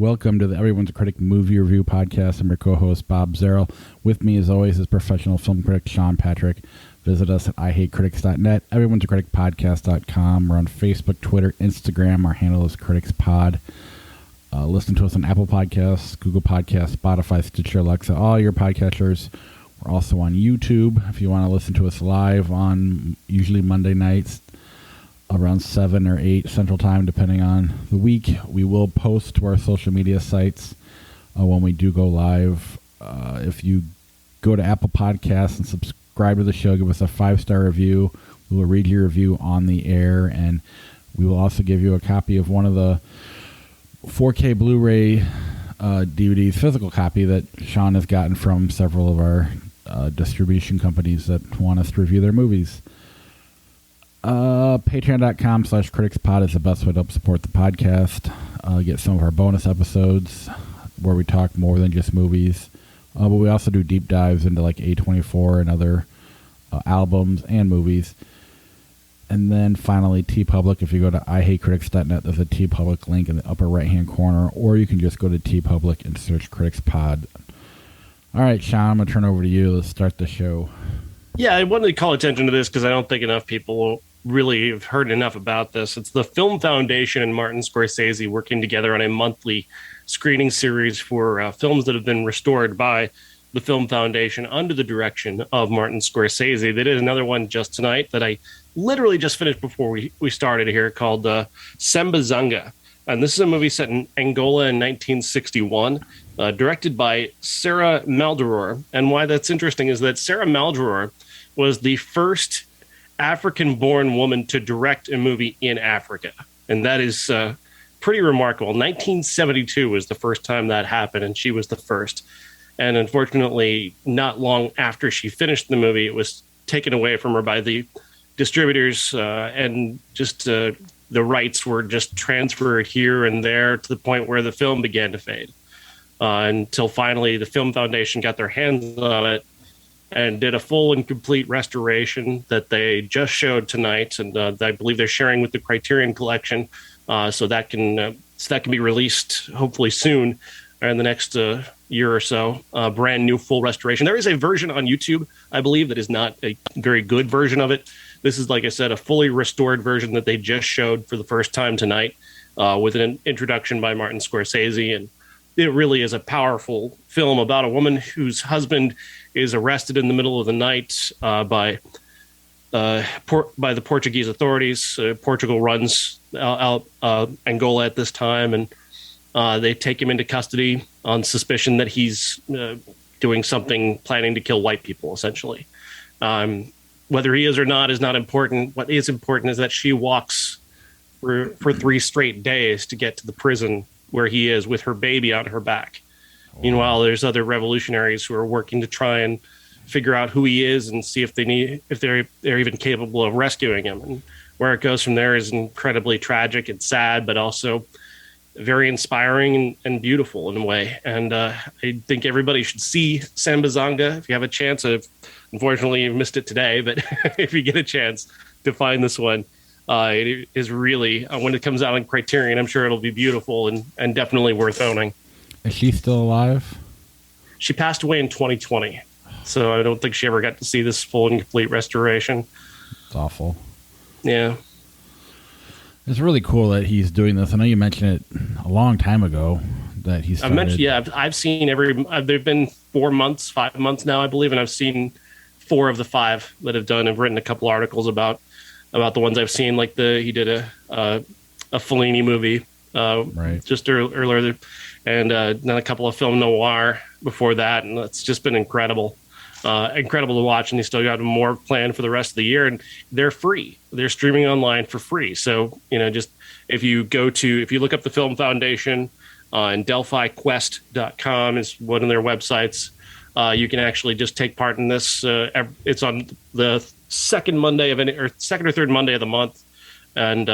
Welcome to the Everyone's a Critic Movie Review Podcast. I'm your co-host, Bob Zerl. With me, as always, is professional film critic Sean Patrick. Visit us at IHateCritics.net, everyone'sacriticpodcast.com. We're on Facebook, Twitter, Instagram. Our handle is CriticsPod. Listen to us on Apple Podcasts, Google Podcasts, Spotify, Stitcher, Alexa, all your podcatchers. We're also on YouTube if you want to listen to us live on usually Monday nights around 7 or 8 Central Time, depending on the week. We will post to our social media sites when we do go live. If you go to Apple Podcasts and subscribe to the show, give us a 5-star review. We will read your review on the air, and we will also give you a copy of one of the 4K Blu-ray DVDs, physical copy that Sean has gotten from several of our distribution companies that want us to review their movies. Patreon.com/criticspod is the best way to help support the podcast. Get some of our bonus episodes where we talk more than just movies. But we also do deep dives into like A24 and other albums and movies. And then finally, TeePublic. If you go to IHateCritics.net, there's a TeePublic link in the upper right-hand corner, or you can just go to TeePublic and search CriticsPod. All right, Sean, I'm going to turn over to you. Let's start the show. Yeah, I wanted to call attention to this because I don't think enough people really have heard enough about this. It's the Film Foundation and Martin Scorsese working together on a monthly screening series for films that have been restored by the Film Foundation under the direction of Martin Scorsese. They did another one just tonight that I literally just finished before we started here called Sambazanga. And this is a movie set in Angola in 1961, directed by Sarah Maldoror. And why that's interesting is that Sarah Maldoror was the first African-born woman to direct a movie in Africa. And that is pretty remarkable. 1972 was the first time that happened, and she was the first. And unfortunately, not long after she finished the movie, it was taken away from her by the distributors, and just the rights were just transferred here and there to the point where the film began to fade. Until finally the Film Foundation got their hands on it and did a full and complete restoration that they just showed tonight, and I believe they're sharing with the Criterion Collection, so that can be released hopefully soon in the next year or so. Brand new full restoration. There is a version on YouTube, I believe, that is not a very good version of it. This is, like I said, a fully restored version that they just showed for the first time tonight, with an introduction by Martin Scorsese. And it really is a powerful film about a woman whose husband is arrested in the middle of the night by the Portuguese authorities. Portugal runs Angola at this time, and they take him into custody on suspicion that he's doing something, planning to kill white people, essentially. Whether he is or not is not important. What is important is that she walks for 3 straight days to get to the prison where he is with her baby on her back. Oh. Meanwhile, there's other revolutionaries who are working to try and figure out who he is and see if they're even capable of rescuing him. And where it goes from there is incredibly tragic and sad, but also very inspiring and beautiful in a way. And I think everybody should see Sambazanga if you have a chance. Unfortunately, you missed it today, but if you get a chance to find this one, it is really, when it comes out on Criterion, I'm sure it'll be beautiful and definitely worth owning. Is she still alive? She passed away in 2020, so I don't think she ever got to see this full and complete restoration. It's awful. Yeah. It's really cool that he's doing this. I know you mentioned it a long time ago that he's started. I've seen there've been 4 months, 5 months now, I believe, and I've seen 4 of the 5 that have done. I've written a couple articles about the ones I've seen, like he did a Fellini movie just earlier, and then a couple of film noir before that, and it's just been incredible to watch. And they still got more planned for the rest of the year, and they're free. They're streaming online for free. So just if you look up the Film Foundation and DelphiQuest.com is one of their websites. You can actually just take part in this. It's on the second or third Monday of the month, and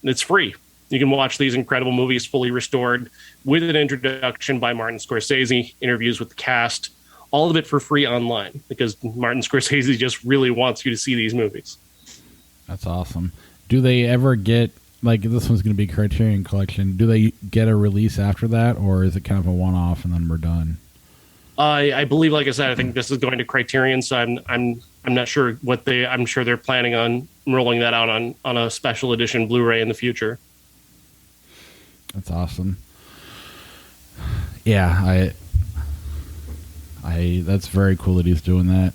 it's free. You can watch these incredible movies fully restored with an introduction by Martin Scorsese, interviews with the cast, all of it for free online because Martin Scorsese just really wants you to see these movies. That's awesome. Do they ever get like this one's going to be Criterion Collection. Do they get a release after that, or is it kind of a one-off and then we're done? I believe, like I said, I think this is going to Criterion, so I'm not sure what I'm sure they're planning on rolling that out on a special edition Blu-ray in the future. That's awesome. Yeah, I that's very cool that he's doing that.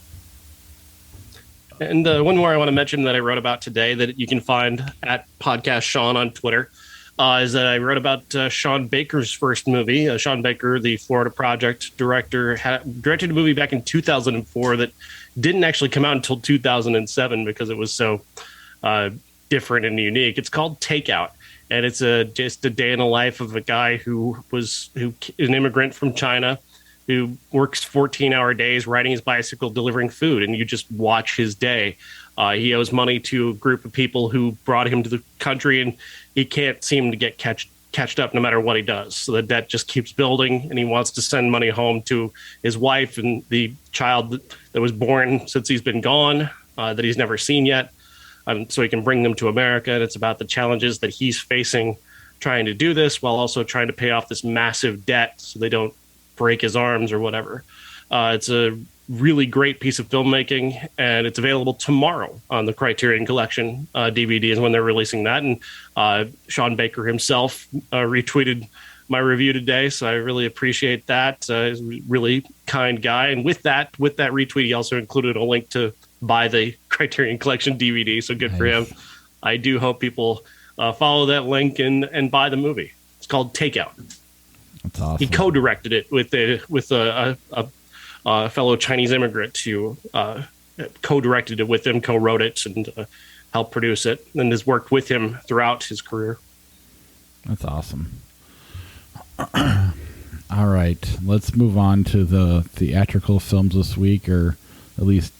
And one more I want to mention that I wrote about today that you can find at Podcast Sean on Twitter is that I wrote about Sean Baker's first movie. Sean Baker, the Florida Project director, directed a movie back in 2004 that didn't actually come out until 2007 because it was so different and unique. It's called Takeout, and it's just a day in the life of a guy who is an immigrant from China who works 14-hour days riding his bicycle delivering food, and you just watch his day. He owes money to a group of people who brought him to the country, and he can't seem to get catched up no matter what he does. So the debt just keeps building, and he wants to send money home to his wife and the child that was born since he's been gone, that he's never seen yet, so he can bring them to America. And it's about the challenges that he's facing trying to do this while also trying to pay off this massive debt so they don't break his arms or whatever. It's a really great piece of filmmaking, and it's available tomorrow on the Criterion Collection DVD is when they're releasing that. And Sean Baker himself retweeted my review today, so I really appreciate that. He's a really kind guy, and with that retweet, he also included a link to buy the Criterion Collection DVD. So good for him. I do hope people follow that link and buy the movie. It's called Takeout. That's awesome. He co-directed it with a fellow Chinese immigrant who co-directed it with him, co-wrote it, and helped produce it, and has worked with him throughout his career. That's awesome. All right, let's move on to the theatrical films this week, or at least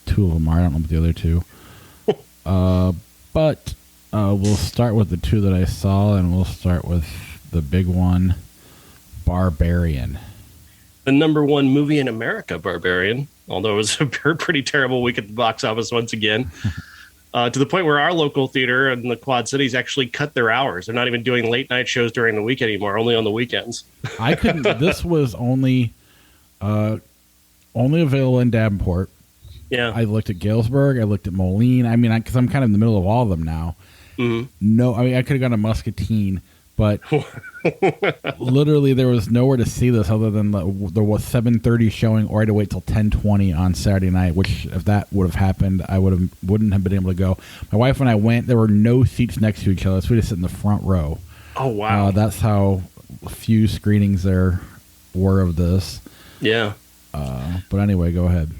two of them are. I don't know about the other two. But we'll start with the two that I saw, and we'll start with the big one, Barbarian. The number one movie in America, Barbarian, although it was a pretty terrible week at the box office once again, to the point where our local theater in the Quad Cities actually cut their hours. They're not even doing late night shows during the week anymore, only on the weekends. I couldn't. This was only available in Davenport. Yeah. I looked at Galesburg. I looked at Moline. I mean, because I'm kind of in the middle of all of them now. Mm-hmm. No, I mean, I could have gone to Muscatine, but literally there was nowhere to see this other than there was 7:30 showing, or I had to wait till 10:20 on Saturday night. Which, if that would have happened, I wouldn't have been able to go. My wife and I went. There were no seats next to each other, so we just sit in the front row. Oh wow! That's how few screenings there were of this. Yeah. But anyway, go ahead.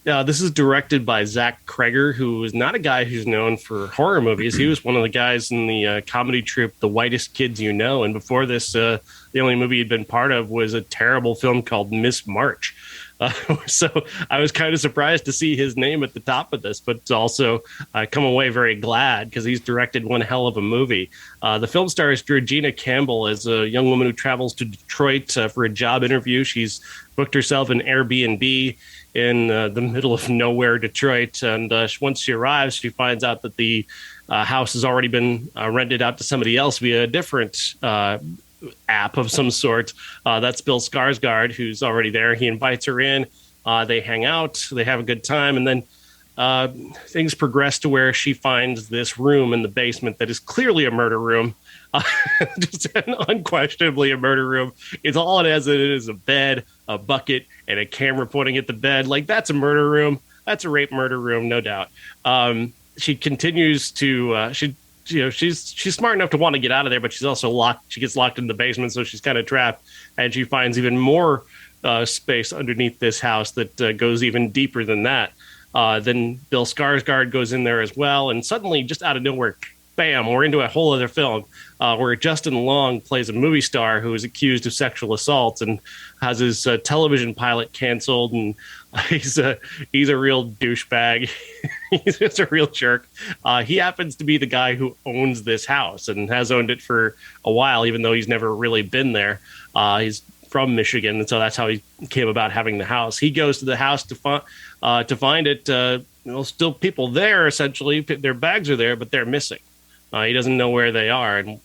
Yeah, this is directed by Zach Kreger, who is not a guy who's known for horror movies. He was one of the guys in the comedy troupe The Whitest Kids You Know. And before this, the only movie he'd been part of was a terrible film called Miss March. So I was kind of surprised to see his name at the top of this, but also come away very glad because he's directed one hell of a movie. The film stars Georgina Campbell as a young woman who travels to Detroit for a job interview. She's booked herself an Airbnb in the middle of nowhere, Detroit. And once she arrives, she finds out that the house has already been rented out to somebody else via a different app of some sort. That's Bill Skarsgård, who's already there. He invites her in. They hang out. They have a good time. And then things progress to where she finds this room in the basement that is clearly a murder room. Just unquestionably a murder room. It's all it has. It is a bed, a bucket, and a camera pointing at the bed. Like, that's a murder room. That's a rape murder room, no doubt. She continues to she's smart enough to want to get out of there, but she's also locked. She gets locked in the basement, so she's kind of trapped. And she finds even more space underneath this house that goes even deeper than that. Then Bill Skarsgård goes in there as well, and suddenly, just out of nowhere, bam, we're into a whole other film where Justin Long plays a movie star who is accused of sexual assault and has his television pilot canceled, and he's a real douchebag. He's just a real jerk. He happens to be the guy who owns this house and has owned it for a while, even though he's never really been there. He's from Michigan, and so that's how he came about having the house. He goes to the house to find it. Still people there, essentially. Their bags are there, but they're missing. He doesn't know where they are, and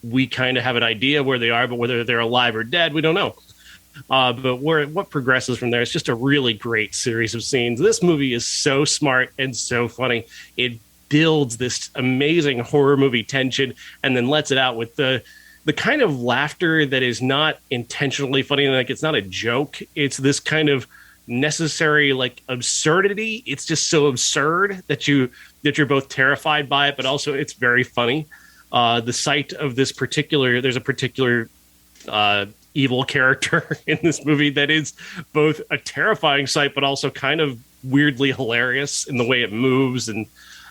we kind of have an idea where they are, but whether they're alive or dead, we don't know. But what progresses from there is just a really great series of scenes. This movie is so smart and so funny. It builds this amazing horror movie tension and then lets it out with the kind of laughter that is not intentionally funny. Like, it's not a joke. It's this kind of necessary, like, absurdity. It's just so absurd that you're both terrified by it, but also it's very funny. The sight of there's a particular evil character in this movie that is both a terrifying sight, but also kind of weirdly hilarious in the way it moves and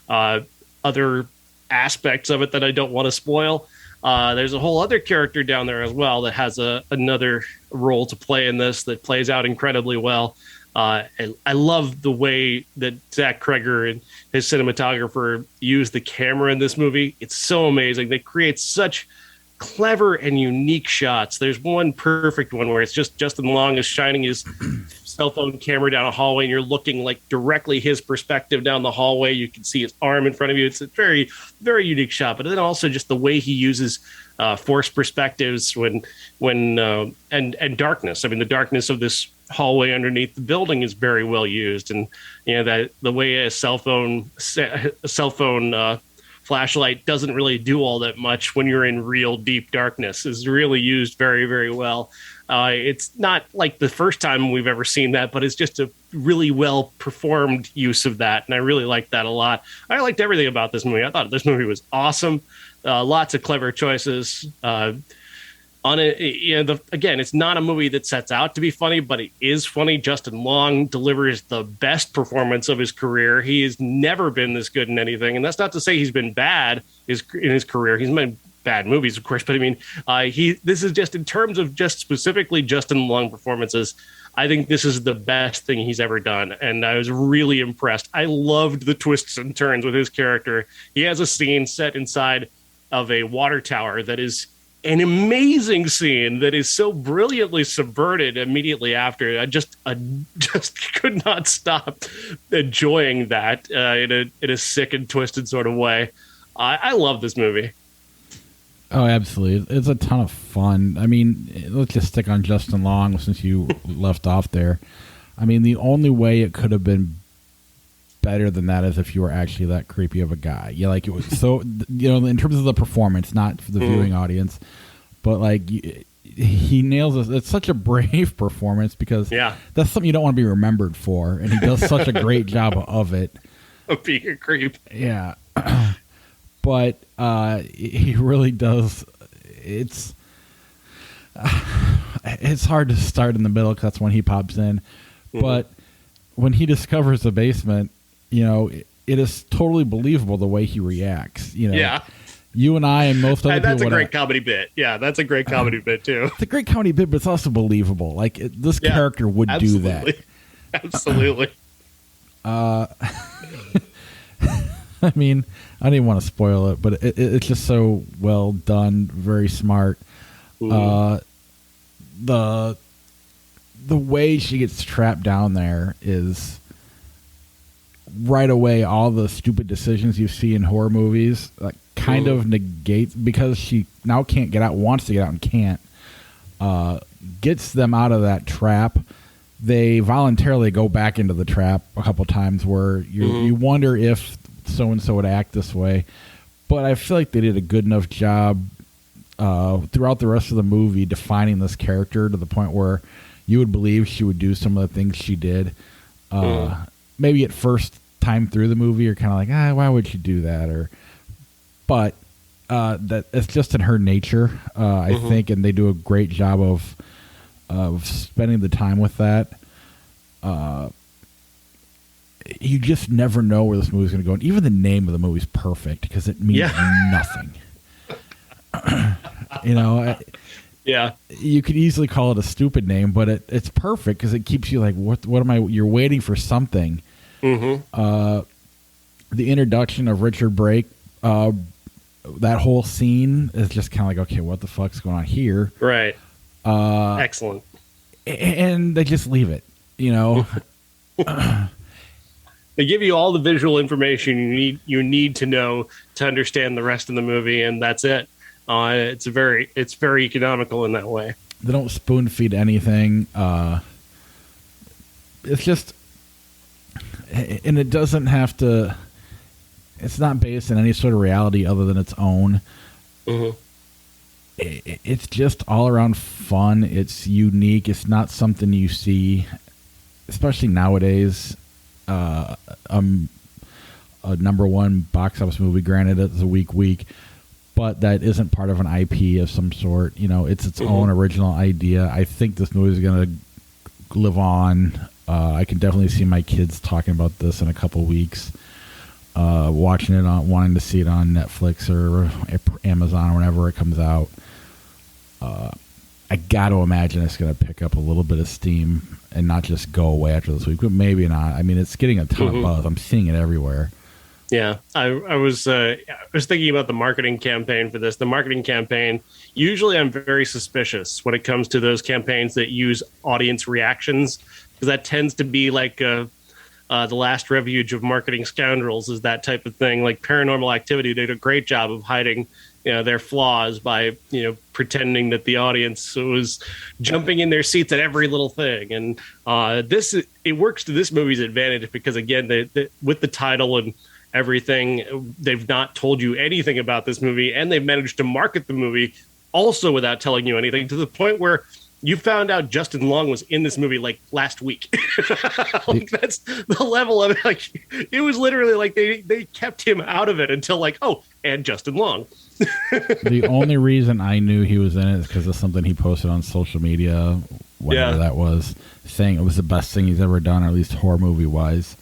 other aspects of it that I don't want to spoil. There's a whole other character down there as well that has another role to play in this that plays out incredibly well. And I love the way that Zach Kreger and his cinematographer use the camera in this movie. It's so amazing. They create such clever and unique shots. There's one perfect one where it's just Justin Long is shining his cell phone camera down a hallway, and you're looking like directly his perspective down the hallway. You can see his arm in front of you. It's a very, very unique shot. But then also just the way he uses forced perspectives when and darkness. I mean, the darkness of this hallway underneath the building is very well used, and that the way a cell phone flashlight doesn't really do all that much when you're in real deep darkness is really used very, very well. It's not like the first time we've ever seen that, but it's just a really well performed use of that. And I really liked that a lot. I liked everything about this movie. I thought this movie was awesome. Lots of clever choices. On it, again, it's not a movie that sets out to be funny, but it is funny. Justin Long delivers the best performance of his career. He has never been this good in anything, and that's not to say he's been bad in his career. He's made bad movies, of course, but I mean, this is just in terms of just specifically Justin Long performances. I think this is the best thing he's ever done, and I was really impressed. I loved the twists and turns with his character. He has a scene set inside of a water tower that is an amazing scene that is so brilliantly subverted immediately after. I just could not stop enjoying that in a sick and twisted sort of way. I love this movie. Oh, absolutely. It's a ton of fun. I mean, let's just stick on Justin Long since you left off there. I mean, the only way it could have been better than that is if you were actually that creepy of a guy. Yeah, like it was so, in terms of the performance, not for the viewing audience, but like he nails it. It's such a brave performance because that's something you don't want to be remembered for, and he does such a great job of it. Of being a creep. Yeah. But he really does. It's hard to start in the middle because that's when he pops in. Mm-hmm. But when he discovers the basement, it is totally believable the way he reacts. Yeah. You and I and most other people. That's a great comedy bit. Yeah, that's a great comedy bit too. It's a great comedy bit, but it's also believable. Like this character would do that. Absolutely. I mean, I don't even want to spoil it, but it's just so well done, very smart. The way she gets trapped down there is right away. All the stupid decisions you see in horror movies kind of negates because she now can't get out, wants to get out and can't. Gets them out of that trap. They voluntarily go back into the trap a couple times where you wonder if so-and-so would act this way, but I feel like they did a good enough job throughout the rest of the movie defining this character to the point where you would believe she would do some of the things she did. Maybe at first time through the movie you're kind of like, why would she do that? But that it's just in her nature, I think, and they do a great job of spending the time with that. You just never know where this movie's going to go. And even the name of the movie is perfect because it means nothing. You could easily call it a stupid name, but it's perfect because it keeps you like, what am I? You're waiting for something. The introduction of Richard Brake, that whole scene is just kind of like, okay, what the fuck's going on here? Right. Excellent. And they just leave it, They give you all the visual information you need to know to understand the rest of the movie, and that's it. It's very economical in that way. They don't spoon feed anything. It's just, and it doesn't have to. It's not based in any sort of reality other than its own. Mm-hmm. It's just all around fun. It's unique. It's not something you see, especially nowadays. A number one box office movie. Granted, it's a week, but that isn't part of an IP of some sort. It's its own original idea. I think this movie is going to live on. I can definitely see my kids talking about this in a couple weeks, watching it wanting to see it on Netflix or Amazon or whenever it comes out. I got to imagine it's going to pick up a little bit of steam and not just go away after this week, but maybe not. I mean, it's getting a ton of buzz. I'm seeing it everywhere. Yeah, I was thinking about the marketing campaign for this. The marketing campaign, usually I'm very suspicious when it comes to those campaigns that use audience reactions, because that tends to be like the last refuge of marketing scoundrels is that type of thing. Like Paranormal Activity did a great job of hiding their flaws by pretending that the audience was jumping in their seats at every little thing. And it works to this movie's advantage because, again, with the title and everything, they've not told you anything about this movie, and they've managed to market the movie also without telling you anything, to the point where you found out Justin Long was in this movie like last week. Like that's the level of it. Like it was literally like they kept him out of it until like, oh, and Justin Long. The only reason I knew he was in it is because of something he posted on social media, whatever that was, saying it was the best thing he's ever done, or at least horror movie wise.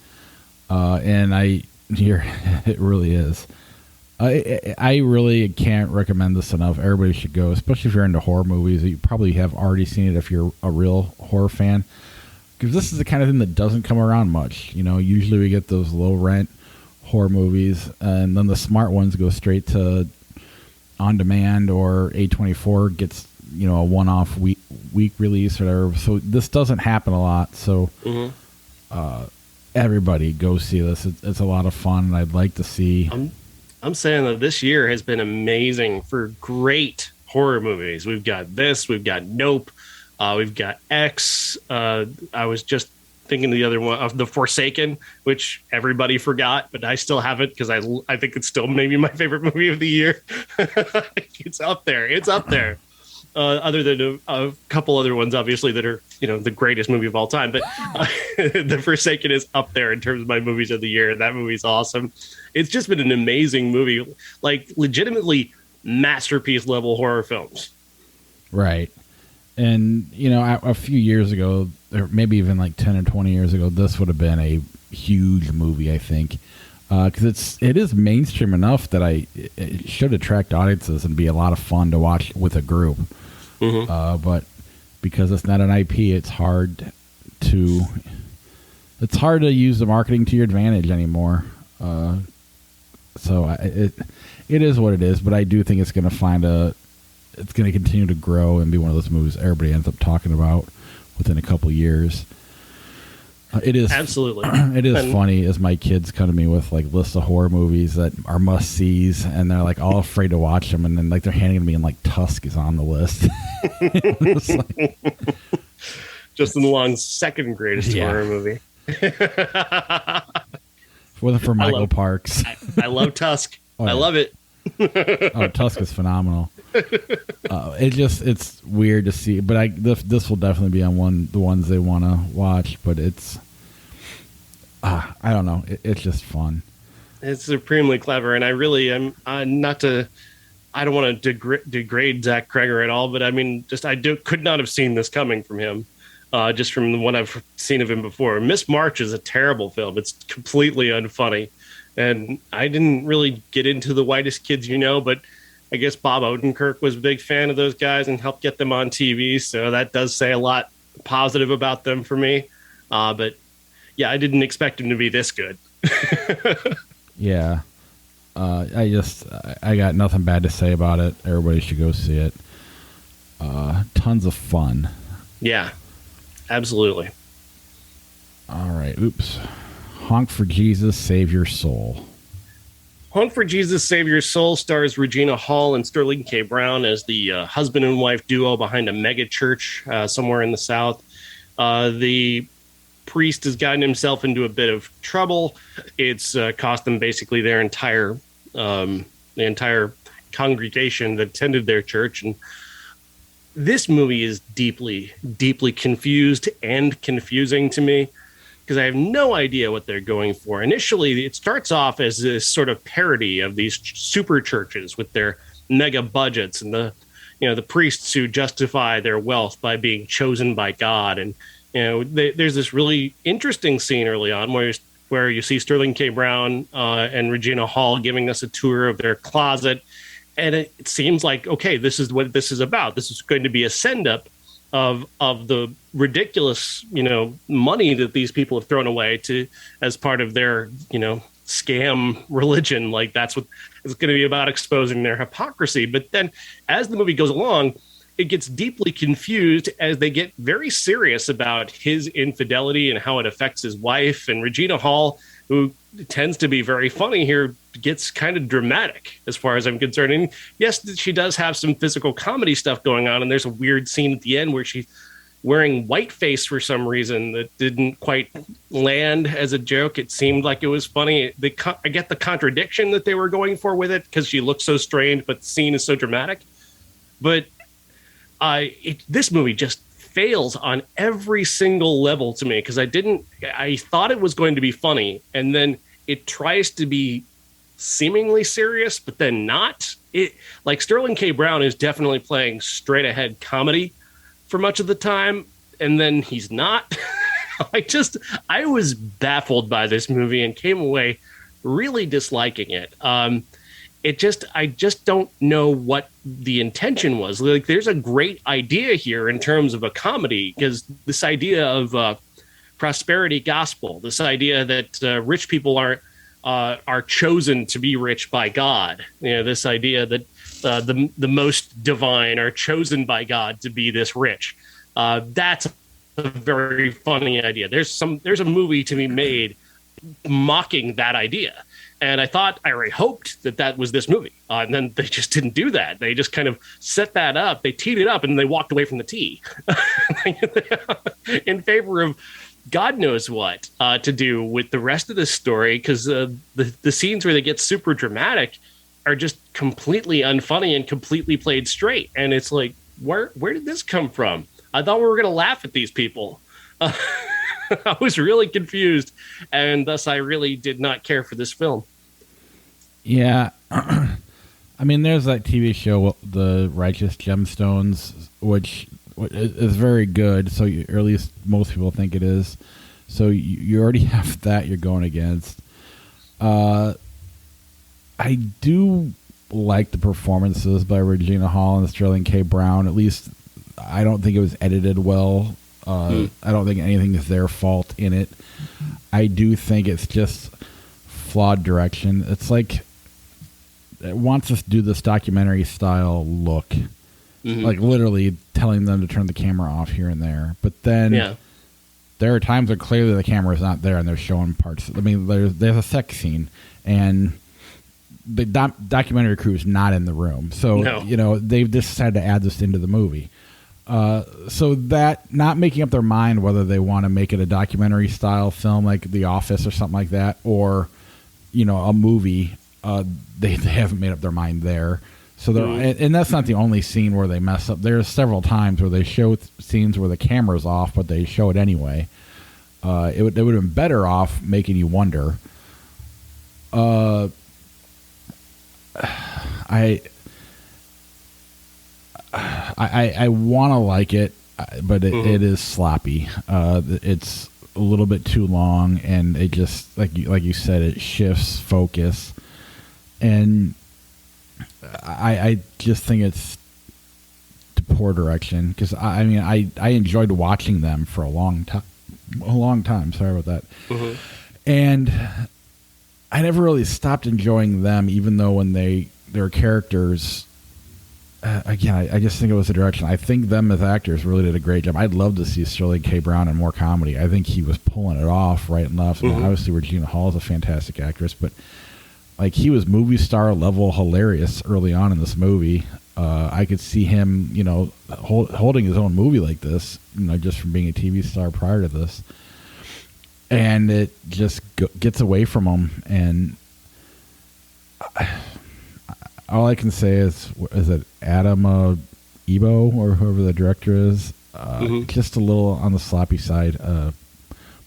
And it really is. I really can't recommend this enough. Everybody should go, especially if you're into horror movies. You probably have already seen it if you're a real horror fan, because this is the kind of thing that doesn't come around much. Usually we get those low rent horror movies, and then the smart ones go straight to on demand, or A24 gets a one-off week release or whatever. So this doesn't happen a lot. So everybody go see this. It's a lot of fun, and I'd like to see. I'm saying that this year has been amazing for great horror movies. We've got this, we've got Nope, we've got X. I was just thinking the other one of The Forsaken, which everybody forgot, but I still have it because I think it's still maybe my favorite movie of the year. It's up there. Other than a couple other ones, obviously, that are the greatest movie of all time. But The Forsaken is up there in terms of my movies of the year. That movie's awesome. It's just been an amazing movie, like legitimately masterpiece level horror films. Right. And, a few years ago, or maybe even like 10 or 20 years ago, this would have been a huge movie, I think. Because it is mainstream enough that it should attract audiences and be a lot of fun to watch with a group. But because it's not an IP, it's hard to use the marketing to your advantage anymore. So it is what it is. But I do think it's going to it's going to continue to grow and be one of those movies everybody ends up talking about within a couple years. It is absolutely. It is funny as my kids come to me with like lists of horror movies that are must sees, and they're like all afraid to watch them, and then like they're handing to me and like Tusk is on the list. Justin Long's second greatest horror movie. For Michael Parks. I love Tusk. I love it. Tusk is phenomenal. It's weird to see, but this will definitely be on the ones they want to watch. But it's I don't know. It's just fun. It's supremely clever, and I really am not to. I don't want to degrade Zach Kreger at all, but I mean, could not have seen this coming from him. Just from what I've seen of him before. Miss March is a terrible film. It's completely unfunny. And I didn't really get into The Whitest Kids but I guess Bob Odenkirk was a big fan of those guys and helped get them on TV. So that does say a lot positive about them for me. But yeah, I didn't expect him to be this good. Yeah. I got nothing bad to say about it. Everybody should go see it. Tons of fun. Yeah, absolutely. All right. Oops. Honk for Jesus, Save Your Soul. Honk for Jesus, Save Your Soul stars Regina Hall and Sterling K. Brown as the husband and wife duo behind a mega church somewhere in the South. The priest has gotten himself into a bit of trouble. It's cost them basically their entire congregation that attended their church. And this movie is deeply, deeply confused and confusing to me because I have no idea what they're going for. Initially, it starts off as this sort of parody of these super churches with their mega budgets and the priests who justify their wealth by being chosen by God. And there's this really interesting scene early on where you see Sterling K. Brown and Regina Hall giving us a tour of their closet. And it seems like, okay, this is what this is about. This is going to be a send-up of the ridiculous, money that these people have thrown away as part of their, scam religion. Like that's what it's going to be about, exposing their hypocrisy. But then as the movie goes along, it gets deeply confused as they get very serious about his infidelity and how it affects his wife. And Regina Hall, who tends to be very funny here, gets kind of dramatic as far as I'm concerned. And yes, she does have some physical comedy stuff going on. And there's a weird scene at the end where she's wearing whiteface for some reason that didn't quite land as a joke. It seemed like it was funny. I get the contradiction that they were going for with it because she looks so strange, but the scene is so dramatic. But this movie just fails on every single level to me because I thought it was going to be funny, and then it tries to be seemingly serious, but then not. Like Sterling K. Brown is definitely playing straight ahead comedy for much of the time, and then he's not. I was baffled by this movie and came away really disliking it. I just don't know what the intention was. Like, there's a great idea here in terms of a comedy, because this idea of prosperity gospel, this idea that rich people are chosen to be rich by God. This idea that the most divine are chosen by God to be this rich. That's a very funny idea. There's a movie to be made mocking that idea. And I already hoped that was this movie. And then they just didn't do that. They just kind of set that up. They teed it up and they walked away from the tee in favor of God knows what to do with the rest of the story. Because the scenes where they get super dramatic are just completely unfunny and completely played straight. And it's like, where did this come from? I thought we were going to laugh at these people. I was really confused, and thus I really did not care for this film. Yeah. I mean, there's that TV show, The Righteous Gemstones, which is very good, or at least most people think it is. So you already have that you're going against. I do like the performances by Regina Hall and Sterling K. Brown. At least I don't think it was edited well. I don't think anything is their fault in it. I do think it's just flawed direction. It's like it wants us to do this documentary style look, like literally telling them to turn the camera off here and there. But then there are times where clearly the camera is not there and they're showing parts. I mean, there's a sex scene and the documentary crew is not in the room. So, they've decided to add this into the movie. So that not making up their mind whether they want to make it a documentary style film like The Office or something like that, or a movie, they haven't made up their mind there. So and that's not the only scene where they mess up. There's several times where they show scenes where the camera's off, but they show it anyway. It would have been better off making you wonder. I want to like it, but it is sloppy. It's a little bit too long, and it just like you said, it shifts focus, and I just think it's to poor direction. Because I enjoyed watching them for a long time. Sorry about that. And I never really stopped enjoying them, even though when their characters again, I just think it was the direction. I think them as actors really did a great job. I'd love to see Sterling K. Brown in more comedy. I think he was pulling it off right and left. I mean, obviously, Regina Hall is a fantastic actress, but like he was movie star level hilarious early on in this movie. I could see him, holding his own movie like this, just from being a TV star prior to this. And it just gets away from him. And all I can say is it Adam Ebo or whoever the director is? Just a little on the sloppy side.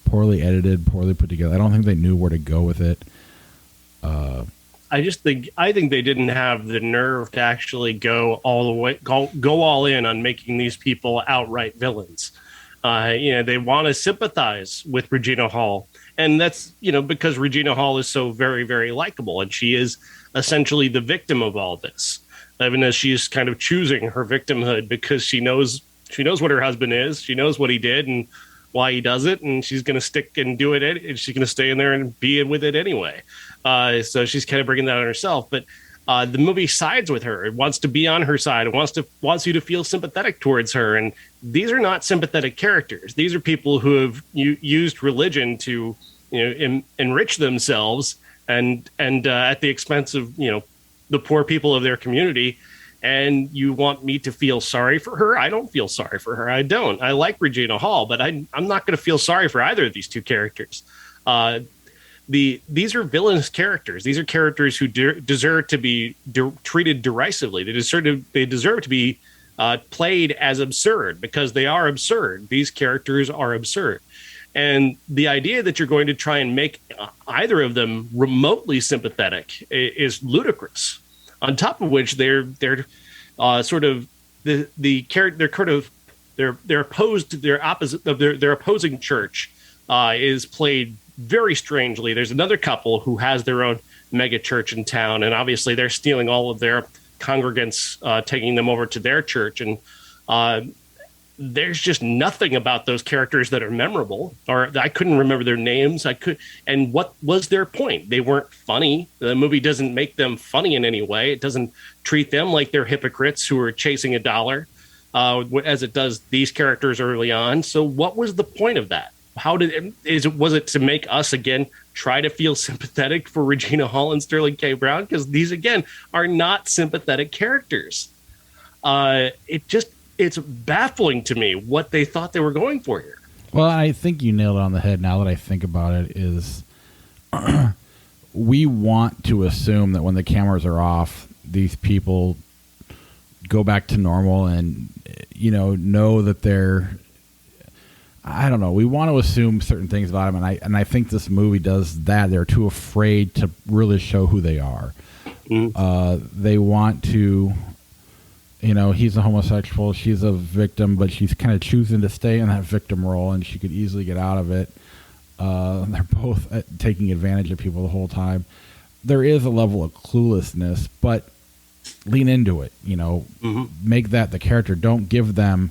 Poorly edited, poorly put together. I don't think they knew where to go with it. I think they didn't have the nerve to actually go all in on making these people outright villains. They want to sympathize with Regina Hall, and that's because Regina Hall is so very, very likable, and she is essentially the victim of all this, even as she is kind of choosing her victimhood because she knows what her husband is, she knows what he did and why he does it, and she's going to stick and do it, and she's going to stay in there and be with it anyway. So she's kind of bringing that on herself. But the movie sides with her. It wants to be on her side. It wants you to feel sympathetic towards her. And these are not sympathetic characters. These are people who have used religion to enrich themselves and at the expense of the poor people of their community. And you want me to feel sorry for her? I don't feel sorry for her. I don't. I like Regina Hall, but I'm not going to feel sorry for either of these two characters. These are villainous characters. These are characters who deserve to be treated derisively. They deserve to be played as absurd because they are absurd. These characters are absurd. And the idea that you're going to try and make either of them remotely sympathetic is ludicrous. On top of which they're sort of the character, they're opposed to their opposite of their opposing church is played very strangely. There's another couple who has their own mega church in town, and obviously they're stealing all of their congregants, taking them over to their church, and there's just nothing about those characters that are memorable, or I couldn't remember their names. And what was their point? They weren't funny. The movie doesn't make them funny in any way. It doesn't treat them like they're hypocrites who are chasing a dollar, as it does these characters early on. So what was the point of that? Was it to make us again try to feel sympathetic for Regina Hall and Sterling K. Brown? Because these again are not sympathetic characters. It's baffling to me what they thought they were going for here. Well, I think you nailed it on the head. Now that I think about it, is we want to assume that when the cameras are off, these people go back to normal and know that they're. I don't know. We want to assume certain things about them, and I think this movie does that. They're too afraid to really show who they are. They want to. He's a homosexual, she's a victim, but she's kind of choosing to stay in that victim role, and she could easily get out of it. They're both taking advantage of people the whole time. There is a level of cluelessness, but lean into it. Make that the character. Don't give them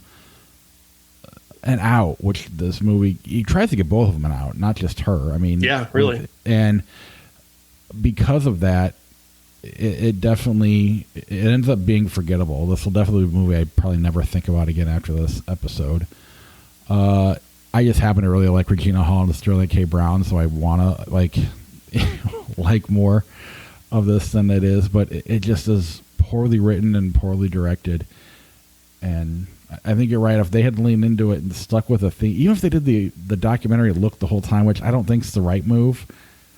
an out, which this movie, he tries to give both of them an out, not just her. I mean, yeah, really. And because of that, it definitely ends up being forgettable. This will definitely be a movie I probably never think about again after this episode. I just happen to really like Regina Hall and Sterling K. Brown, so I want to like more of this than it is. But it just is poorly written and poorly directed. And I think you're right. If they had leaned into it and stuck with a thing, even if they did the documentary look the whole time, which I don't think is the right move,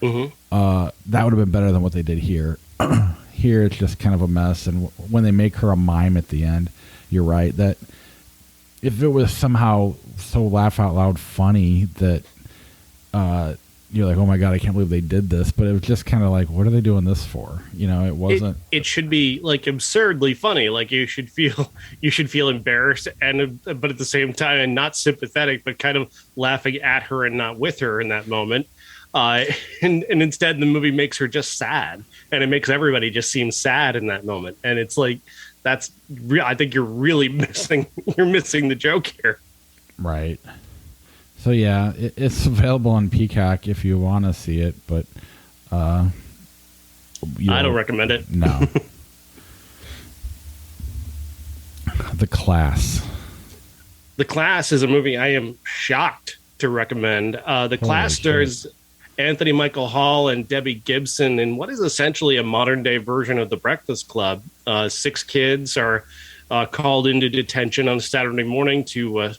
that would have been better than what they did here. Here it's just kind of a mess, and when they make her a mime at the end, you're right that if it was somehow so laugh out loud funny that you're like, oh my god, I can't believe they did this, but it was just kind of like, what are they doing this for? It wasn't. It should be like absurdly funny. Like you should feel embarrassed, but at the same time, and not sympathetic, but kind of laughing at her and not with her in that moment. And instead the movie makes her just sad, and it makes everybody just seem sad in that moment. And it's like, I think you're really missing the joke here. Right. So yeah, it's available on Peacock if you want to see it, but I don't recommend it. No. The Class. The Class is a movie I am shocked to recommend. The Class stars Anthony Michael Hall and Debbie Gibson in what is essentially a modern day version of The Breakfast Club. 6 kids are called into detention on Saturday morning to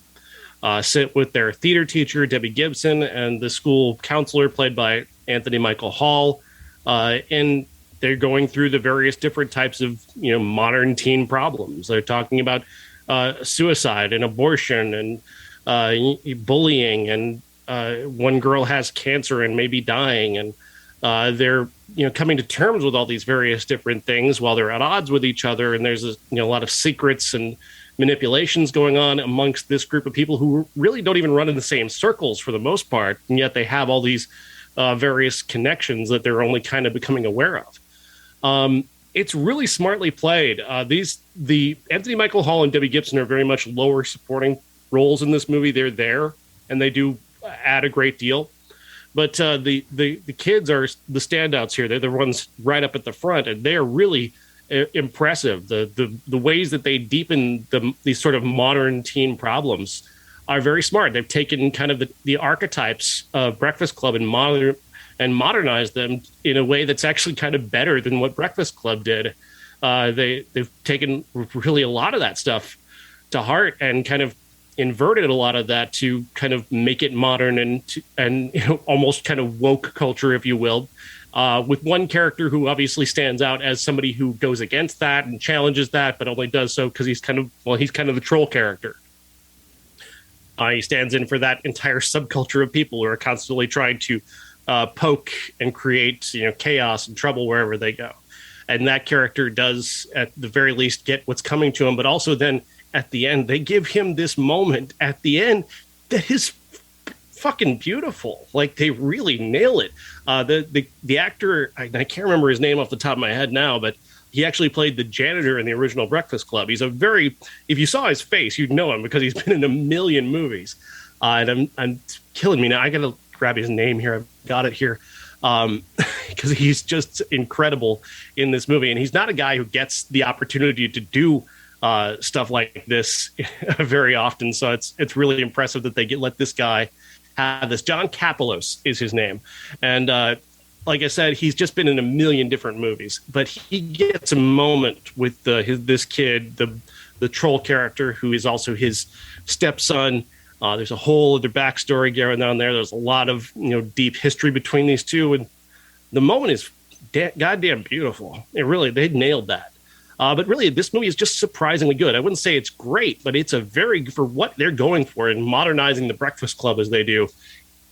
sit with their theater teacher, Debbie Gibson, and the school counselor, played by Anthony Michael Hall. And they're going through the various different types of, modern teen problems. They're talking about suicide and abortion and bullying, and one girl has cancer and may be dying, and they're coming to terms with all these various different things while they're at odds with each other. And there's a lot of secrets and manipulations going on amongst this group of people who really don't even run in the same circles for the most part, and yet they have all these various connections that they're only kind of becoming aware of. It's really smartly played. The Anthony Michael Hall and Debbie Gibson are very much lower supporting roles in this movie. They're there, and they do add a great deal. But the kids are the standouts here. They're the ones right up at the front, and they're really impressive. The ways that they deepen these sort of modern teen problems are very smart. They've taken kind of the archetypes of Breakfast Club and modernized them in a way that's actually kind of better than what Breakfast Club did. They've taken really a lot of that stuff to heart and kind of inverted a lot of that to kind of make it modern and almost kind of woke culture, if you will, with one character who obviously stands out as somebody who goes against that and challenges that, but only does so because he's kind of the troll character. He stands in for that entire subculture of people who are constantly trying to poke and create chaos and trouble wherever they go. And that character does, at the very least, get what's coming to him, but also then at the end, they give him this moment at the end that is fucking beautiful. Like, they really nail it. The actor, I can't remember his name off the top of my head now, but he actually played the janitor in the original Breakfast Club. He's if you saw his face, you'd know him because he's been in a million movies. And I'm killing me now. I got to grab his name here. I've got it here. Because he's just incredible in this movie. And he's not a guy who gets the opportunity to do stuff like this very often. So it's really impressive that they let this guy have this. John Kapelos is his name. And like I said, he's just been in a million different movies, but he gets a moment with this kid, the troll character, who is also his stepson. There's a whole other backstory going on there. There's a lot of deep history between these two, and the moment is goddamn beautiful. They nailed that. But really, this movie is just surprisingly good. I wouldn't say it's great, but it's for what they're going for in modernizing the Breakfast Club as they do.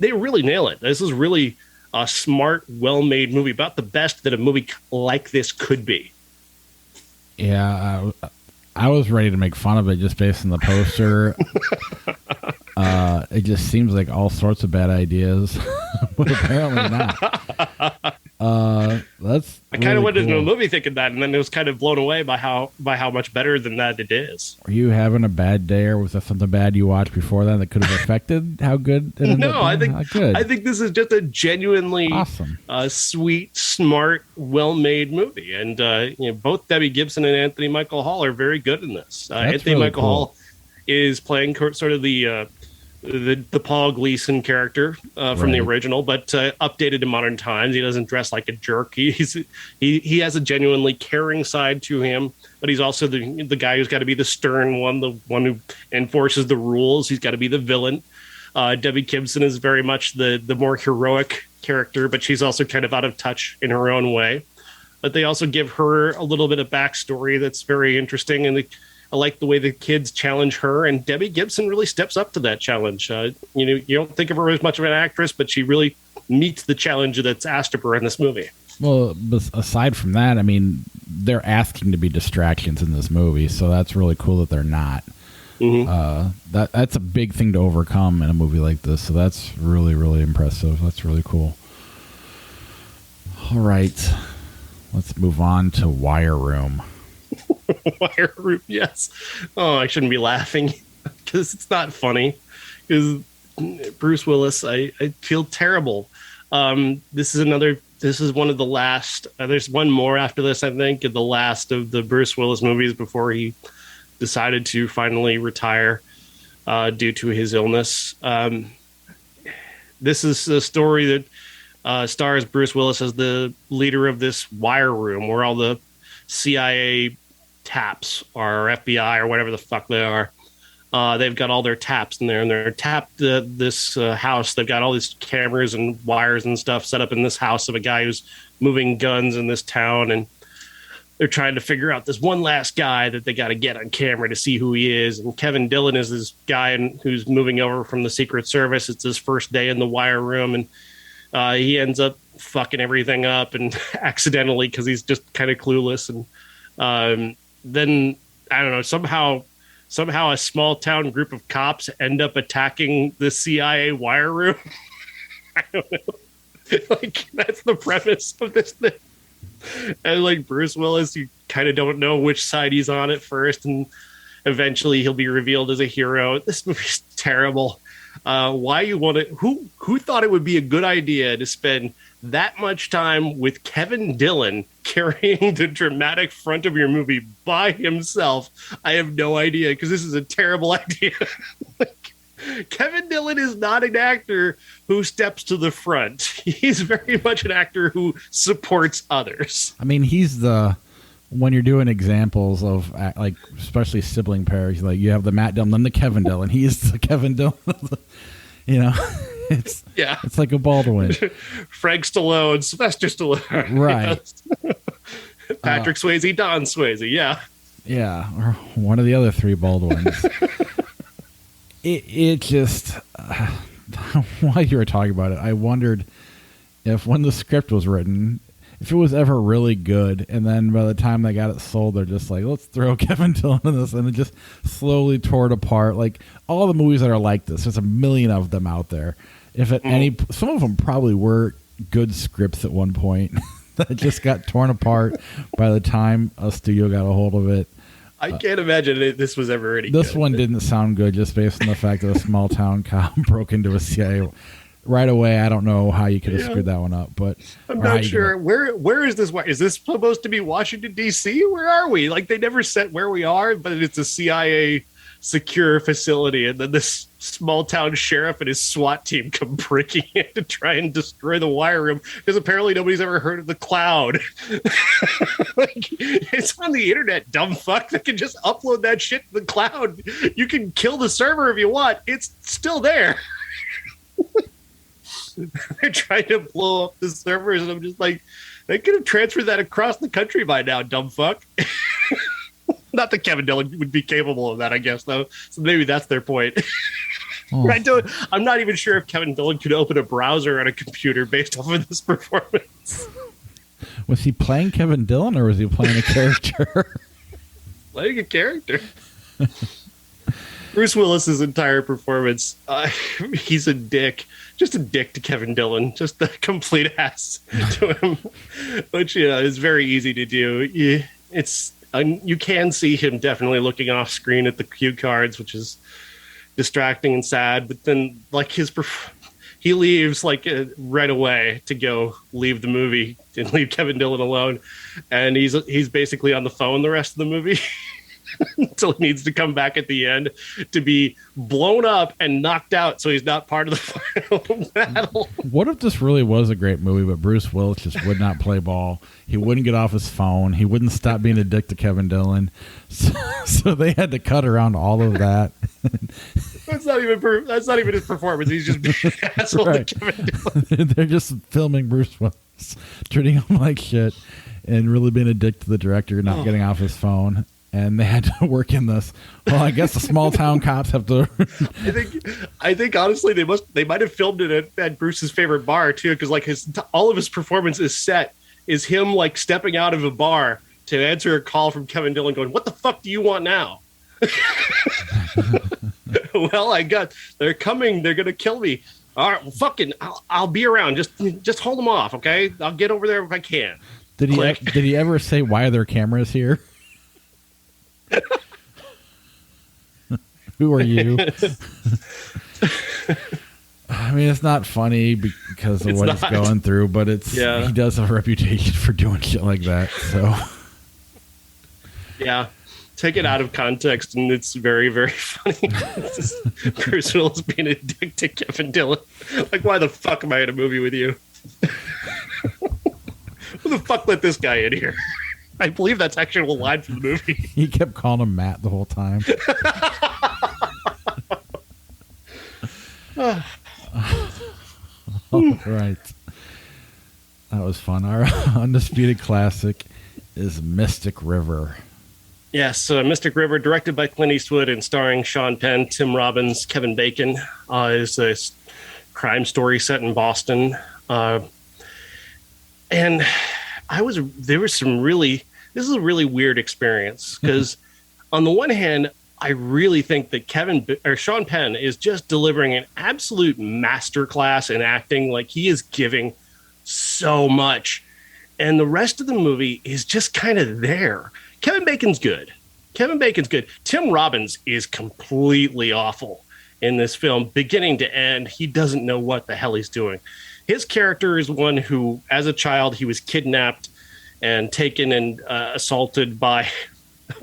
They really nail it. This is really a smart, well-made movie, about the best that a movie like this could be. Yeah, I was ready to make fun of it just based on the poster. It just seems like all sorts of bad ideas, but apparently not. I kind of went into a movie thinking that, and then it was kind of blown away by how much better than that it is. Are you having a bad day, or was there something bad you watched before that could have affected how good it ended up being? I think this is just a genuinely awesome, sweet, smart, well-made movie, and both Debbie Gibson and Anthony Michael Hall are very good in this. Anthony really Michael Hall is playing sort of the Paul Gleason character from the original, but updated to modern times. He doesn't dress like a jerk. He has a genuinely caring side to him, but he's also the guy who's got to be the stern one, the one who enforces the rules. He's got to be the villain. Debbie Gibson is very much the more heroic character, but she's also kind of out of touch in her own way. But they also give her a little bit of backstory that's very interesting, and I like the way the kids challenge her, and Debbie Gibson really steps up to that challenge. You don't think of her as much of an actress, but she really meets the challenge that's asked of her in this movie. Well, aside from that, I mean, they're asking to be distractions in this movie, so that's really cool that they're not. Mm-hmm. That's a big thing to overcome in a movie like this, so that's really, really impressive. That's really cool. All right, let's move on to Wire Room. Wire Room, yes. Oh, I shouldn't be laughing because it's not funny. Because Bruce Willis, I feel terrible. This is one of the last. There's one more after this, I think, the last of the Bruce Willis movies before he decided to finally retire due to his illness. This is a story that stars Bruce Willis as the leader of this wire room where all the CIA taps or FBI or whatever the fuck they are. They've got all their taps in there, and they're tapped this house. They've got all these cameras and wires and stuff set up in this house of a guy who's moving guns in this town, and they're trying to figure out this one last guy that they got to get on camera to see who he is. And Kevin Dillon is this guy who's moving over from the Secret Service. It's his first day in the wire room, and he ends up fucking everything up and accidentally because he's just kind of clueless. And then, I don't know, somehow a small town group of cops end up attacking the CIA wire room. I don't know. Like, that's the premise of this thing. And like Bruce Willis, you kind of don't know which side he's on at first, and eventually he'll be revealed as a hero. This movie's terrible. Why you want to? Who thought it would be a good idea to spend that much time with Kevin Dillon carrying the dramatic front of your movie by himself? I have no idea, because this is a terrible idea. Like, Kevin Dillon is not an actor who steps to the front. He's very much an actor who supports others. I mean, when you're doing examples of, like, especially sibling pairs, like you have the Matt Dillon and the Kevin Dillon. He is the Kevin Dillon. You know, it's like a Baldwin. Frank Stallone, Sylvester Stallone. Right. Patrick Swayze, Don Swayze. Yeah. Yeah. Or one of the other three Baldwins. It just, while you were talking about it, I wondered if when the script was written, if it was ever really good, and then by the time they got it sold, they're just like, let's throw Kevin Dillon in this, and it just slowly tore it apart. Like, all the movies that are like this, there's a million of them out there. If at some of them probably were good scripts at one point that just got torn apart by the time a studio got a hold of it. I can't imagine this was ever any This good. one didn't sound good just based on the fact that a small town cop broke into a CIA right away. I don't know how you could have screwed that one up, but I'm not sure. Where is this? Is this supposed to be Washington, D.C.? Where are we? Like, they never said where we are, but it's a CIA secure facility, and then this small town sheriff and his SWAT team come breaking in to try and destroy the wire room because apparently nobody's ever heard of the cloud. Like, it's on the internet, dumb fuck. They can just upload that shit to the cloud. You can kill the server if you want. It's still there. They're trying to blow up the servers, and I'm just like, they could have transferred that across the country by now, dumb fuck. Not that Kevin Dillon would be capable of that, I guess, though. So maybe that's their point. Oh. I'm not even sure if Kevin Dillon could open a browser on a computer based off of this performance. Was he playing Kevin Dillon, or was he playing a character? Playing a character. Bruce Willis's entire performance, he's a dick. Just a dick to Kevin Dillon. Just a complete ass to him, which is very easy to do. You can see him definitely looking off screen at the cue cards, which is distracting and sad. But then, like, he leaves like right away to go leave the movie and leave Kevin Dillon alone, and he's basically on the phone the rest of the movie. Until he needs to come back at the end to be blown up and knocked out, so he's not part of the final battle. What if this really was a great movie, but Bruce Willis just would not play ball? He wouldn't get off his phone. He wouldn't stop being a dick to Kevin Dillon. So they had to cut around all of that. That's not even his performance. He's just being an asshole to Kevin Dillon. They're just filming Bruce Willis, treating him like shit, and really being a dick to the director, not getting off his phone. And they had to work in this. Well, I guess the small town cops have to. I think honestly they might have filmed it at Bruce's favorite bar too, because like all of his performance is him like stepping out of a bar to answer a call from Kevin Dillon, going, "What the fuck do you want now?" Well, they're coming. They're gonna kill me. All right, well, fucking, I'll be around. Just hold them off, okay? I'll get over there if I can. Did he ever say why are there cameras here? Who are you? I mean, it's not funny because of what he's going through, but he does have a reputation for doing shit like that. So, yeah, take it out of context, and it's very, very funny. Bruce Willis being a dick to Kevin Dillon. Like, why the fuck am I in a movie with you? Who the fuck let this guy in here? I believe that's actually a line from the movie. He kept calling him Matt the whole time. All right. That was fun. Our undisputed classic is Mystic River. Yes, Mystic River, directed by Clint Eastwood and starring Sean Penn, Tim Robbins, Kevin Bacon, is a crime story set in Boston. And this is a really weird experience because on the one hand, I really think that Sean Penn is just delivering an absolute masterclass in acting. Like, he is giving so much. And the rest of the movie is just kind of there. Kevin Bacon's good. Tim Robbins is completely awful in this film, beginning to end. He doesn't know what the hell he's doing. His character is one who, as a child, he was kidnapped and taken and assaulted by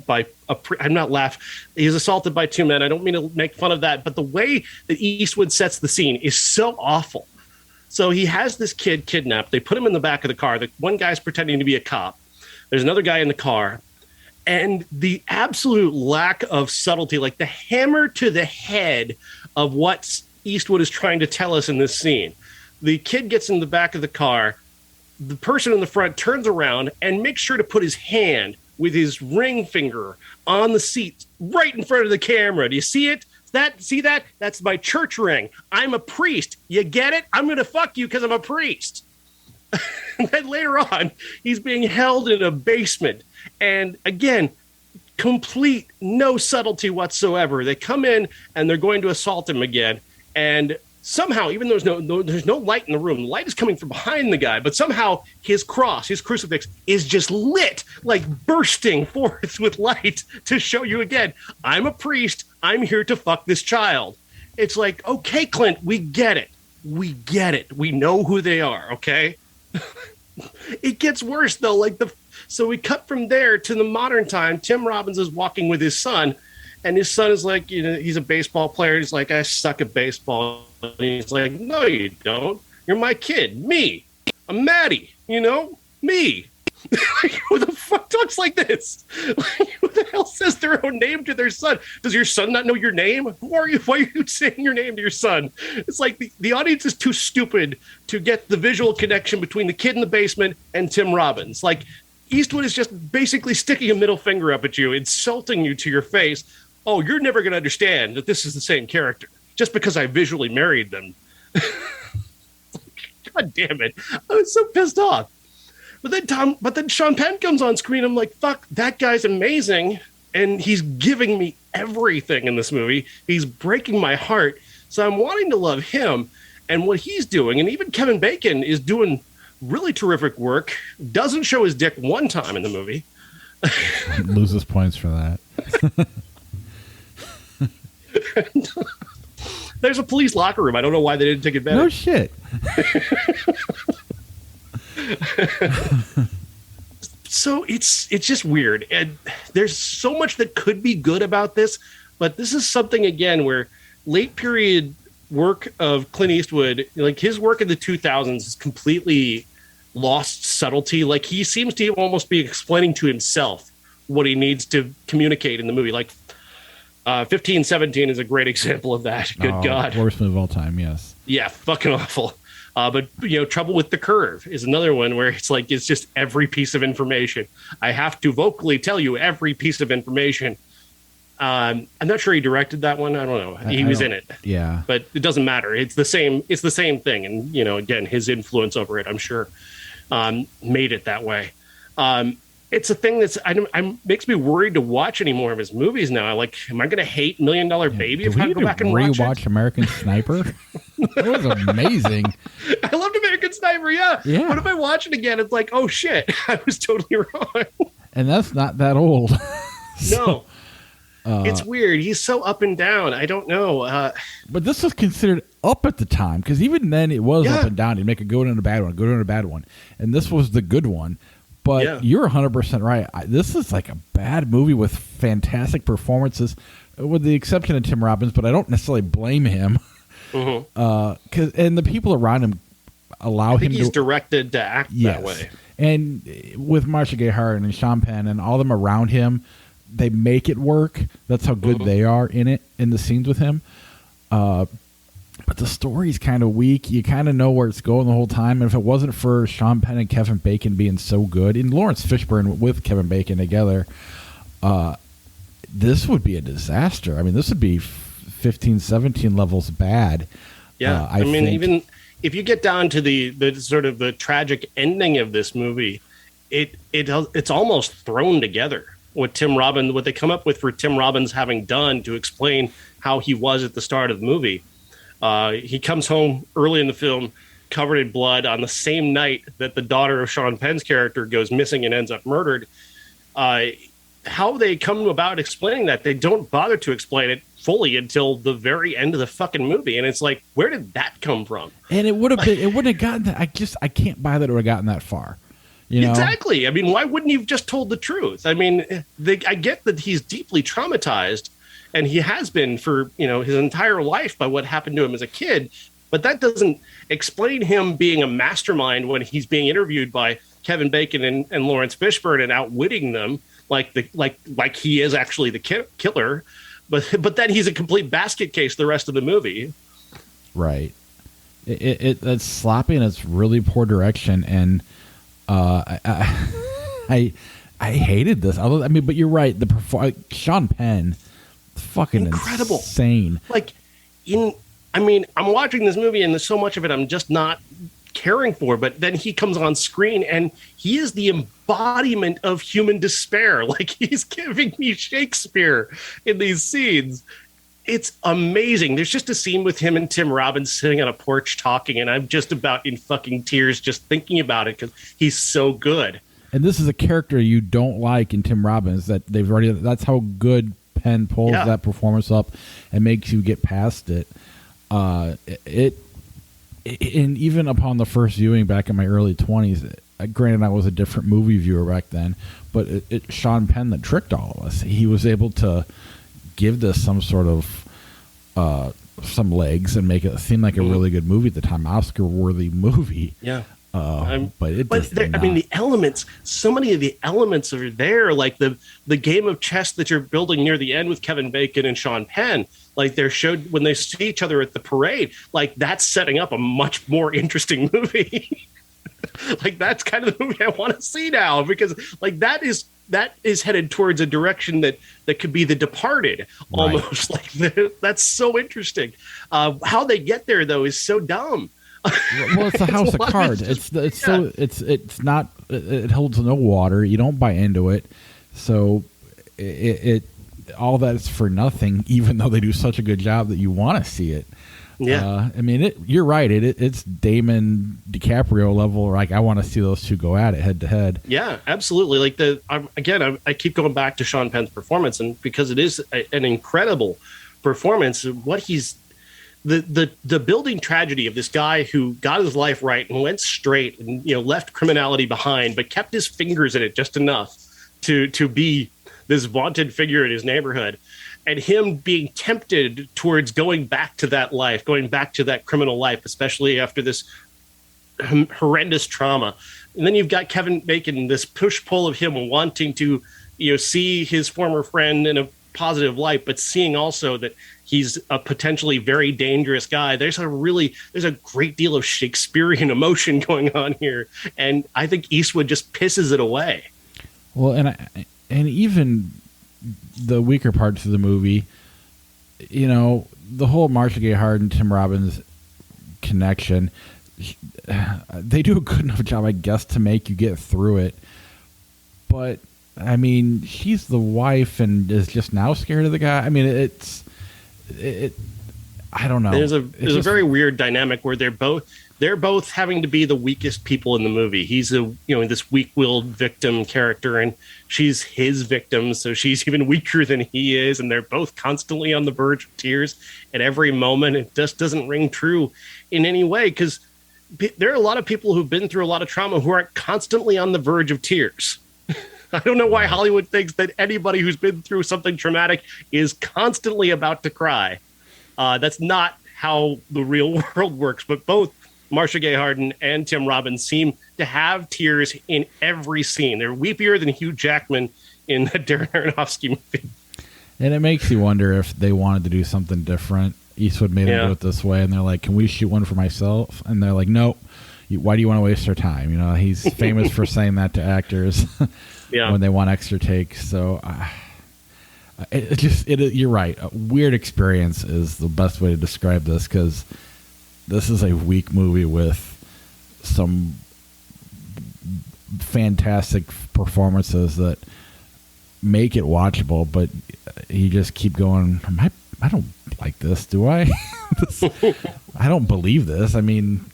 I'm not laughing. He's assaulted by two men. I don't mean to make fun of that, but the way that Eastwood sets the scene is so awful. So he has this kid kidnapped. They put him in the back of the car. The one guy's pretending to be a cop. There's another guy in the car. And the absolute lack of subtlety, like the hammer to the head of what Eastwood is trying to tell us in this scene. The kid gets in the back of the car. The person in the front turns around and makes sure to put his hand with his ring finger on the seat right in front of the camera. Do you see it? See that? That's my church ring. I'm a priest. You get it? I'm going to fuck you because I'm a priest. And then later on, he's being held in a basement. And again, complete no subtlety whatsoever. They come in and they're going to assault him again. And somehow, even though there's no light in the room, the light is coming from behind the guy, but somehow his crucifix is just lit, like bursting forth with light to show you again, I'm a priest. I'm here to fuck this child. It's like, okay, Clint, we get it. We know who they are. Okay. It gets worse though. So we cut from there to the modern time. Tim Robbins is walking with his son. And his son is like, he's a baseball player. He's like, I suck at baseball. And he's like, no, you don't. You're my kid. Me. I'm Maddie. Me. Who the fuck talks like this? Who the hell says their own name to their son? Does your son not know your name? Who are you? Why are you saying your name to your son? It's like the audience is too stupid to get the visual connection between the kid in the basement and Tim Robbins. Like, Eastwood is just basically sticking a middle finger up at you, insulting you to your face. Oh, you're never going to understand that this is the same character just because I visually married them. God damn it. I was so pissed off. But then Sean Penn comes on screen. I'm like, fuck, that guy's amazing. And he's giving me everything in this movie. He's breaking my heart. So I'm wanting to love him and what he's doing. And even Kevin Bacon is doing really terrific work. Doesn't show his dick one time in the movie. Loses points for that. There's a police locker room. I don't know why they didn't take advantage. No shit. So it's just weird. And there's so much that could be good about this, but this is something, again, where late period work of Clint Eastwood, like his work in the 2000s, is completely lost subtlety. Like, he seems to almost be explaining to himself what he needs to communicate in the movie. Like, 1517 is a great example of that. Good God. Worst movie of all time, yes. Yeah, fucking awful. But, Trouble with the Curve is another one where it's like, it's just every piece of information. I have to vocally tell you every piece of information. I'm not sure he directed that one. I don't know. He was in it. Yeah. But it doesn't matter. It's the same thing. And, again, his influence over it, I'm sure, made it that way. It's a thing that's makes me worried to watch any more of his movies now. Like, am I going to hate $1 Million Baby if I go back and watch it? American Sniper? That was amazing. I loved American Sniper, yeah. But if I watch it again, it's like, oh, shit, I was totally wrong. And that's not that old. No. It's weird. He's so up and down. I don't know. But this was considered up at the time, because even then it was up and down. He'd make a good one and a bad one, a good one and a bad one. And this was the good one. But you're 100% right. This is like a bad movie with fantastic performances, with the exception of Tim Robbins, but I don't necessarily blame him. And the people around him allow him to... he's directed to act that way. And with Marcia Gay Harden and Sean Penn and all them around him, they make it work. That's how good they are in it, in the scenes with him. But the story's kind of weak. You kind of know where it's going the whole time. And if it wasn't for Sean Penn and Kevin Bacon being so good, and Lawrence Fishburne with Kevin Bacon together, this would be a disaster. I mean, this would be 15, 17 levels bad. Yeah, I mean, even if you get down to the sort of the tragic ending of this movie, it's almost thrown together. What they come up with for Tim Robbins having done to explain how he was at the start of the movie. He comes home early in the film covered in blood on the same night that the daughter of Sean Penn's character goes missing and ends up murdered. How they come about explaining that, they don't bother to explain it fully until the very end of the fucking movie. And it's like, where did that come from? And it wouldn't have gotten that. I can't buy that it would have gotten that far. You know? Exactly. I mean, why wouldn't you have just told the truth? I mean, I get that he's deeply traumatized, and he has been for, his entire life by what happened to him as a kid. But that doesn't explain him being a mastermind when he's being interviewed by Kevin Bacon and Lawrence Fishburne and outwitting them like he is actually the killer. But then he's a complete basket case the rest of the movie. Right. It's sloppy and it's really poor direction. And I hated this. But you're right. Sean Penn, fucking incredible, insane. I'm watching this movie and there's so much of it I'm just not caring for. But then he comes on screen and he is the embodiment of human despair. Like, he's giving me Shakespeare in these scenes. It's amazing. There's just a scene with him and Tim Robbins sitting on a porch talking, and I'm just about in fucking tears just thinking about it because he's so good. And this is a character you don't like in Tim Robbins that that's how good Penn pulls that performance up and makes you get past it. And even upon the first viewing back in my early 20s, granted I was a different movie viewer back then, but it's Sean Penn that tricked all of us. He was able to give this some sort of some legs and make it seem like a really good movie at the time, Oscar-worthy movie. Yeah. The elements, so many of the elements are there, like the game of chess that you're building near the end with Kevin Bacon and Sean Penn. Like, they're showed when they see each other at the parade, like that's setting up a much more interesting movie. Like, that's kind of the movie I want to see now, because like that is headed towards a direction that could be The Departed almost. Right. Like, that's so interesting. How they get there though is so dumb. Well, it's a house of cards. It's not. It holds no water. You don't buy into it, so it all that is for nothing. Even though they do such a good job that you want to see it. Yeah, you're right. It's Damon DiCaprio level. Like, I want to see those two go at it head to head. Yeah, absolutely. Like I keep going back to Sean Penn's performance, and because it is an incredible performance, what he's. The building tragedy of this guy who got his life right and went straight and left criminality behind, but kept his fingers in it just enough to be this vaunted figure in his neighborhood, and him being tempted towards going back to that life, going back to that criminal life, especially after this horrendous trauma. And then you've got Kevin Bacon, this push-pull of him wanting to see his former friend in a positive light, but seeing also that he's a potentially very dangerous guy. There's a great deal of Shakespearean emotion going on here, and I think Eastwood just pisses it away. Well, and even the weaker parts of the movie, the whole Marcia Gay Harden, Tim Robbins connection, they do a good enough job, I guess, to make you get through it. But she's the wife and is just now scared of the guy. I don't know. There's a very weird dynamic where they're both having to be the weakest people in the movie. He's this weak-willed victim character, and she's his victim, so she's even weaker than he is, and they're both constantly on the verge of tears at every moment. It just doesn't ring true in any way, because there are a lot of people who've been through a lot of trauma who aren't constantly on the verge of tears. I don't know why Hollywood thinks that anybody who's been through something traumatic is constantly about to cry. That's not how the real world works. But both Marcia Gay Harden and Tim Robbins seem to have tears in every scene. They're weepier than Hugh Jackman in the Darren Aronofsky movie. And it makes you wonder if they wanted to do something different. Eastwood made them do it this way, and they're like, "Can we shoot one for myself?" And they're like, "Nope. Why do you want to waste our time?" You know, he's famous for saying that to actors when they want extra takes. So you're right. A weird experience is the best way to describe this, because this is a weak movie with some fantastic performances that make it watchable, but you just keep going, I don't like this, do I? I don't believe this. I mean,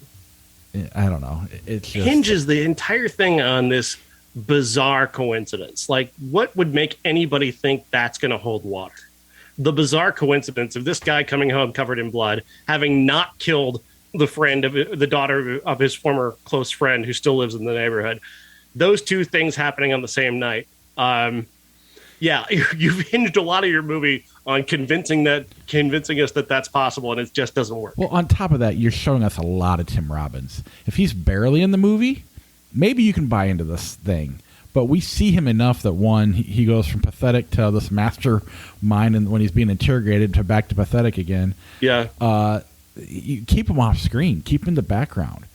I don't know. It just hinges the entire thing on this bizarre coincidence. Like, what would make anybody think that's going to hold water? The bizarre coincidence of this guy coming home covered in blood, having not killed the daughter of his former close friend who still lives in the neighborhood. Those two things happening on the same night. You've hinged a lot of your movie on convincing us that that's possible, and it just doesn't work. Well, on top of that, you're showing us a lot of Tim Robbins. If he's barely in the movie, maybe you can buy into this thing. But we see him enough that, one, he goes from pathetic to this mastermind, and when he's being interrogated, to back to pathetic again. Yeah. You keep him off screen, keep him in the background.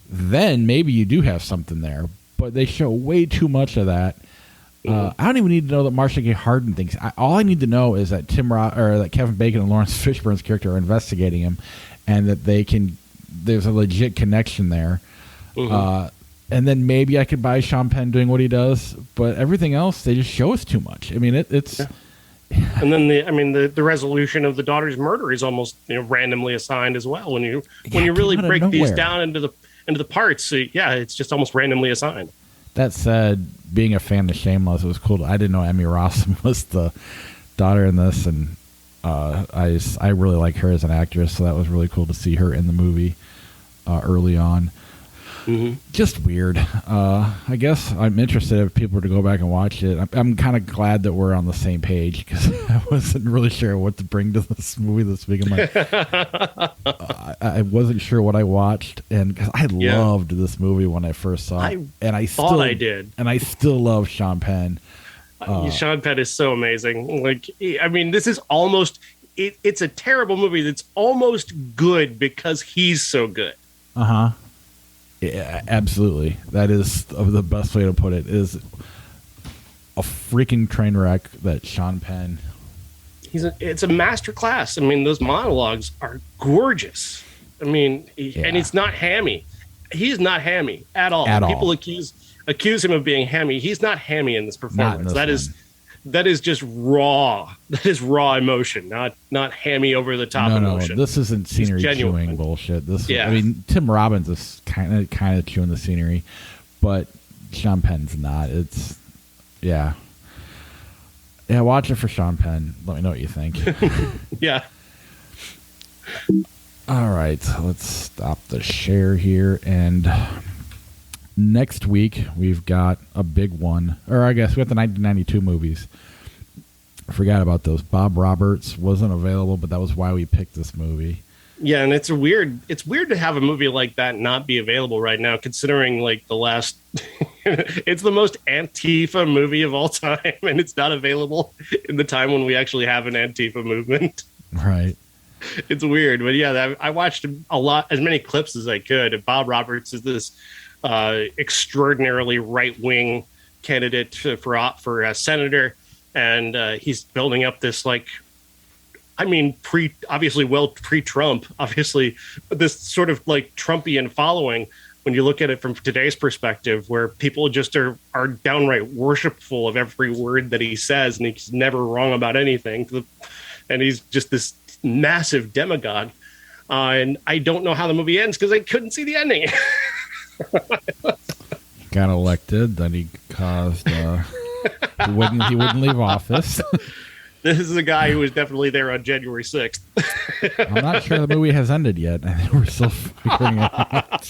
Then maybe you do have something there. But they show way too much of that. I don't even need to know that Marcia Gay Harden thinks. All I need to know is that that Kevin Bacon and Lawrence Fishburne's character are investigating him, and that there's a legit connection there. And then maybe I could buy Sean Penn doing what he does, but everything else, they just show us too much. I mean, it's. Yeah. And then the resolution of the daughter's murder is almost randomly assigned as well. When you really break these down into the parts, it's just almost randomly assigned. That said, being a fan of Shameless, it was cool. I didn't know Emmy Rossum was the daughter in this, and I really like her as an actress, so that was really cool to see her in the movie early on. Just weird. I guess I'm interested if people were to go back and watch it. I'm kind of glad that we're on the same page, because I wasn't really sure what to bring to this movie this week. I wasn't sure what I watched, and because I loved this movie when I first saw it, and I still love Sean Penn. Sean Penn is so amazing. Like, I mean, this is almost it's a terrible movie that's almost good because he's so good. Yeah, absolutely. That is the best way to put it. Is a freaking train wreck that Sean Penn. It's a master class. I mean, those monologues are gorgeous. I mean, and it's not hammy. He's not hammy at all. People accuse him of being hammy. He's not hammy in this performance. That is just raw. That is raw emotion, not hammy over the top emotion. No, this isn't scenery chewing bullshit. I mean, Tim Robbins is kind of chewing the scenery, but Sean Penn's not. It's watch it for Sean Penn. Let me know what you think. Yeah. All right, so let's stop the share here, and next week we've got a big one, or I guess we got the 1992 movies. I forgot about those. Bob Roberts wasn't available, but that was why we picked this movie. Yeah, and it's weird to have a movie like that not be available right now, considering like the last it's the most Antifa movie of all time, and it's not available in the time when we actually have an Antifa movement. Right. It's weird, but I watched as many clips as I could. And Bob Roberts is this extraordinarily right-wing candidate for a senator, and he's building up this pre-Trump, obviously, but this sort of like Trumpian following when you look at it from today's perspective, where people just are downright worshipful of every word that he says, and he's never wrong about anything, and he's just this massive demagogue. And I don't know how the movie ends because I couldn't see the ending. Got elected, then he caused he wouldn't leave office. This is a guy who was definitely there on January 6th. I'm not sure the movie has ended yet. I think we're still figuring it out.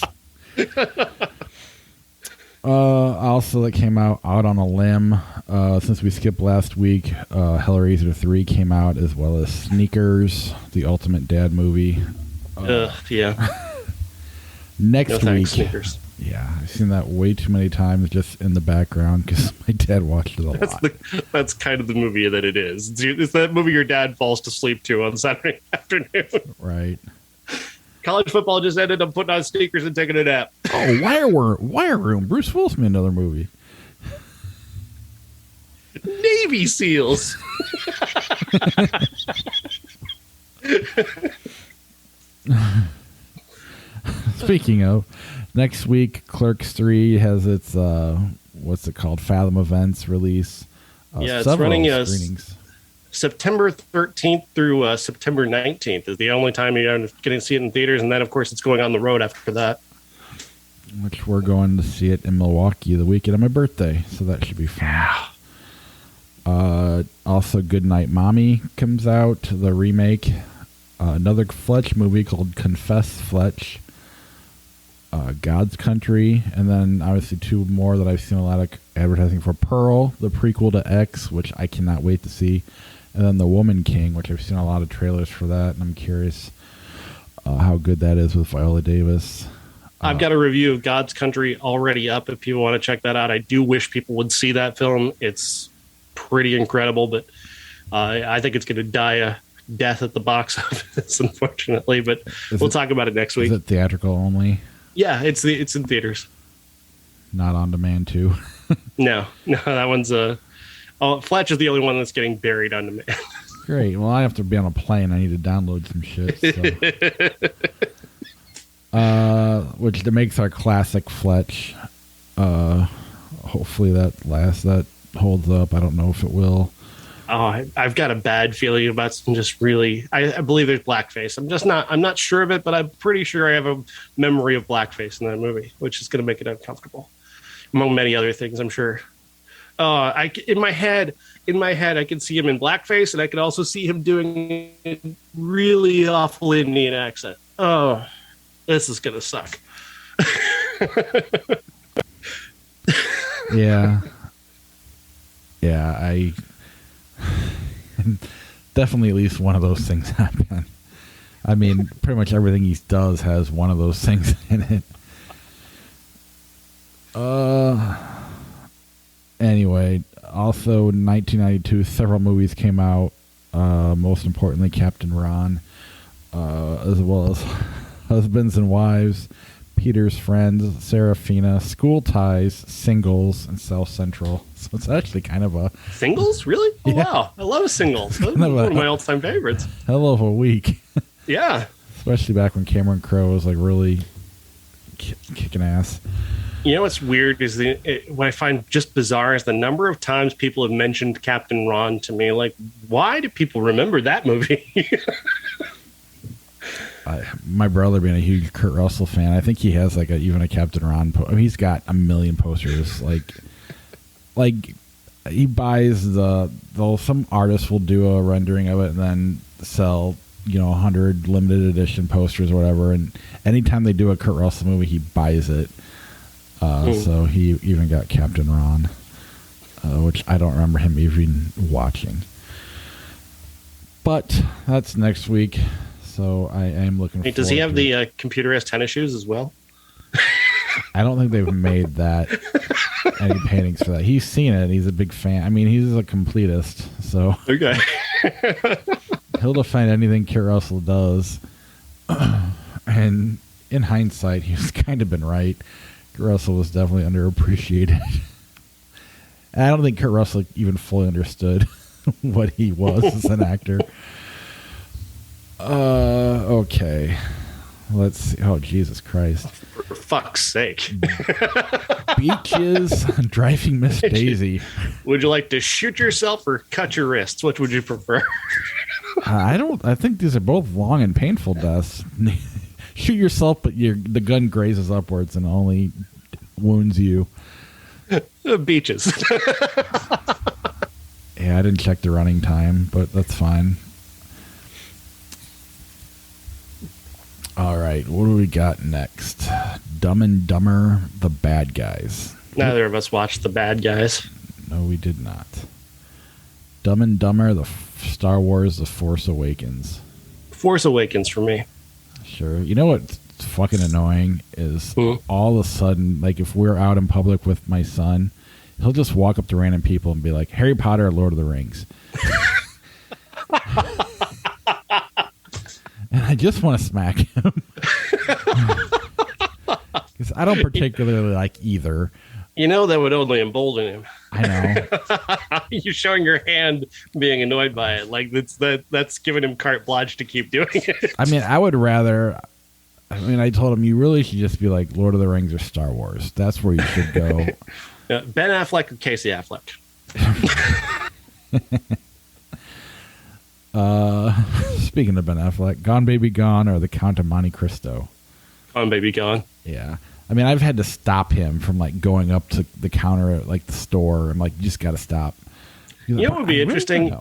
Also, that came out on a limb. Since we skipped last week, Hellraiser 3 came out, as well as Sneakers, the ultimate dad movie. Yeah. Next No week. thanks, Sneakers. Yeah, I've seen that way too many times just in the background because my dad watched it a lot. That's kind of the movie that it is. It's that movie your dad falls to sleep to on Saturday afternoon. Right. College football just ended up putting on sneakers and taking a nap. Oh, Wire Room. Bruce Willis made another movie. Navy SEALs. Speaking of, next week, Clerks 3 has its, what's it called, Fathom Events release. Yeah, it's running screenings. September 13th through September 19th is the only time you're going to see it in theaters. And then, of course, it's going on the road after that. Which we're going to see it in Milwaukee the weekend of my birthday. So that should be fun. Yeah. Also, Goodnight Mommy comes out, the remake. Another Fletch movie called Confess Fletch. God's Country, and then obviously two more that I've seen a lot of advertising for. Pearl, the prequel to X, which I cannot wait to see, and then The Woman King, which I've seen a lot of trailers for that, and I'm curious how good that is with Viola Davis. I've got a review of God's Country already up if people want to check that out. I do wish people would see that film. It's pretty incredible, but I think it's going to die a death at the box office, unfortunately, but we'll talk about it next week. Is it theatrical only? Yeah, it's in theaters. Not on demand too. No, that one's Fletch is the only one that's getting buried on demand. Great. Well, I have to be on a plane. I need to download some shit. So. Which makes our classic Fletch. Hopefully that holds up. I don't know if it will. Oh, I've got a bad feeling about some just really. I believe there's blackface. I'm not sure of it, but I'm pretty sure I have a memory of blackface in that movie, which is going to make it uncomfortable, among many other things, I'm sure. In my head, I can see him in blackface, and I can also see him doing a really awful Indian accent. Oh, this is going to suck. Yeah. Yeah, definitely at least one of those things happen. I mean, pretty much everything he does has one of those things in it. Anyway, also in 1992, several movies came out. Most importantly, Captain Ron, as well as Husbands and Wives, Peter's Friends, Serafina, School Ties, Singles, and South Central. So it's actually kind of a... Singles? Really? Oh, yeah. Wow. I love Singles. That's one of my all-time favorites. Hell of a week. Yeah. Especially back when Cameron Crowe was like really kicking ass. You know what's weird is what I find just bizarre is the number of times people have mentioned Captain Ron to me. Like, why do people remember that movie? My brother being a huge Kurt Russell fan, I think he has like even a Captain Ron. He's got a million posters. Like he buys some artists will do a rendering of it and then sell 100 limited edition posters or whatever. And anytime they do a Kurt Russell movie, he buys it. So he even got Captain Ron, which I don't remember him even watching. But that's next week. So I am looking forward to it. Does he have the computerized tennis shoes as well? I don't think they've made any paintings for that. He's seen it. He's a big fan. I mean, he's a completist. So okay. He'll defend anything Kurt Russell does. And in hindsight, he's kind of been right. Kurt Russell was definitely underappreciated. And I don't think Kurt Russell even fully understood what he was as an actor. Okay. Let's see. Oh, Jesus Christ. For fuck's sake. Beaches, Driving Miss Daisy. Would you like to shoot yourself or cut your wrists? Which would you prefer? I think these are both long and painful deaths. Shoot yourself, but the gun grazes upwards and only wounds you. Beaches. Yeah, I didn't check the running time, but that's fine. All right, what do we got next? Dumb and Dumber, The Bad Guys. Neither of us watched The Bad Guys. No, we did not. Dumb and Dumber, Star Wars, The Force Awakens. Force Awakens for me. Sure. You know what's fucking annoying is all of a sudden, like if we're out in public with my son, he'll just walk up to random people and be like, Harry Potter or Lord of the Rings. And I just want to smack him. Because I don't particularly like either. You know that would only embolden him. I know. You're showing your hand being annoyed by it. Like that's giving him carte blanche to keep doing it. I mean, I would rather... I told him you really should just be like Lord of the Rings or Star Wars. That's where you should go. Ben Affleck or Casey Affleck? Speaking of Ben Affleck, Gone Baby Gone or The Count of Monte Cristo? Gone Baby Gone. Yeah. I mean, I've had to stop him from like going up to the counter at like the store and like, you just got to stop. You know what would be interesting?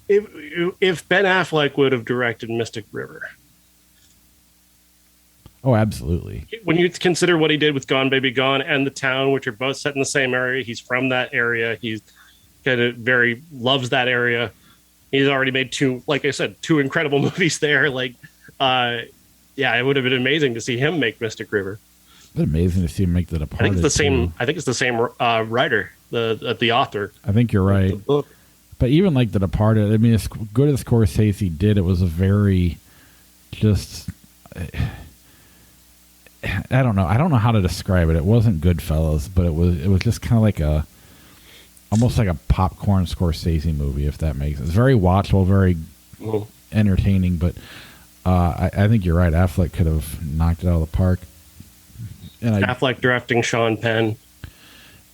If Ben Affleck would have directed Mystic River. Oh, absolutely. When you consider what he did with Gone Baby Gone and The Town, which are both set in the same area, he's from that area. He's kind of loves that area. He's already made two incredible movies there. Like, it would have been amazing to see him make Mystic River. It's been amazing to see him make The Departed. I think it's the same writer, the author. I think you're right. The book. But even like The Departed, I mean, as good as Scorsese did, it was a very just... I don't know how to describe it. It wasn't Goodfellas, but it was just kind of like almost like a popcorn Scorsese movie, if that makes sense. It's very watchable, very entertaining, but I think you're right. Affleck could have knocked it out of the park. And Affleck directing Sean Penn.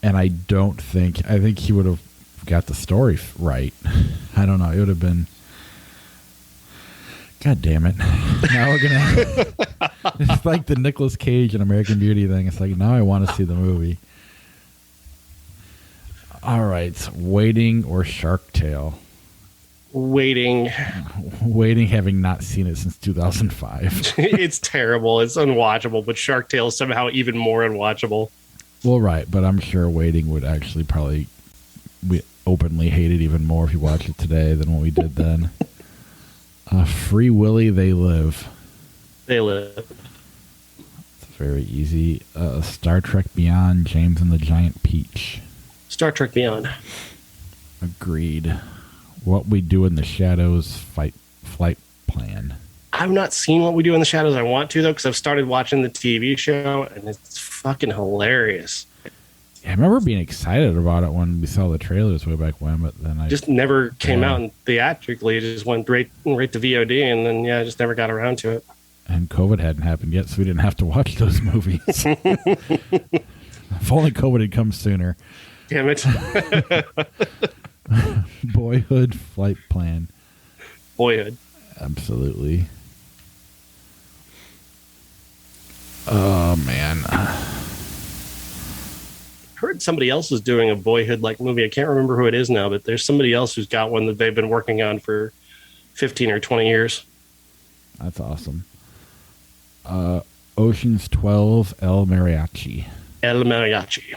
And I think he would have got the story right. I don't know. It would have been... God damn it. Now we're gonna... It's like the Nicolas Cage and American Beauty thing. It's like, now I want to see the movie. All right. Waiting or Shark Tale? Waiting, having not seen it since 2005. It's terrible. It's unwatchable, but Shark Tale is somehow even more unwatchable. Well, right. But I'm sure Waiting would actually we openly hate it even more if you watch it today than what we did then. Free Willy, They Live. They Live. It's very easy. Star Trek Beyond, James and the Giant Peach. Star Trek Beyond. Agreed. What We Do in the Shadows, Flight Plan. I've not seen What We Do in the Shadows. I want to, though, because I've started watching the TV show, and it's fucking hilarious. Yeah, I remember being excited about it when we saw the trailers way back when, but then I just never came out theatrically. It just went right to VOD, and then I just never got around to it. And COVID hadn't happened yet, so we didn't have to watch those movies. If only COVID had come sooner. Damn it. Boyhood, Flight Plan. Boyhood. Absolutely. Oh, man. Heard somebody else is doing a Boyhood-like movie. I can't remember who it is now, but there's somebody else who's got one that they've been working on for 15 or 20 years. That's awesome. Ocean's 12, El Mariachi. El Mariachi.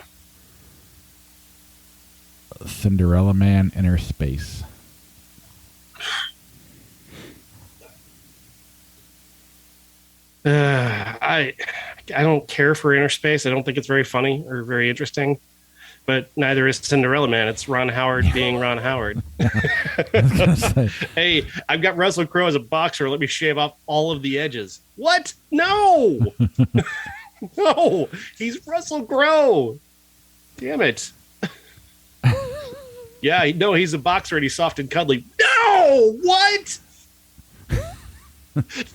Cinderella Man, Inner Space. I don't care for Inner Space. I don't think it's very funny or very interesting. But neither is Cinderella Man. It's Ron Howard being Ron Howard. Hey, I've got Russell Crowe as a boxer. Let me shave off all of the edges. What? No! No! He's Russell Crowe. Damn it. Yeah, no, he's a boxer and he's soft and cuddly. No! What?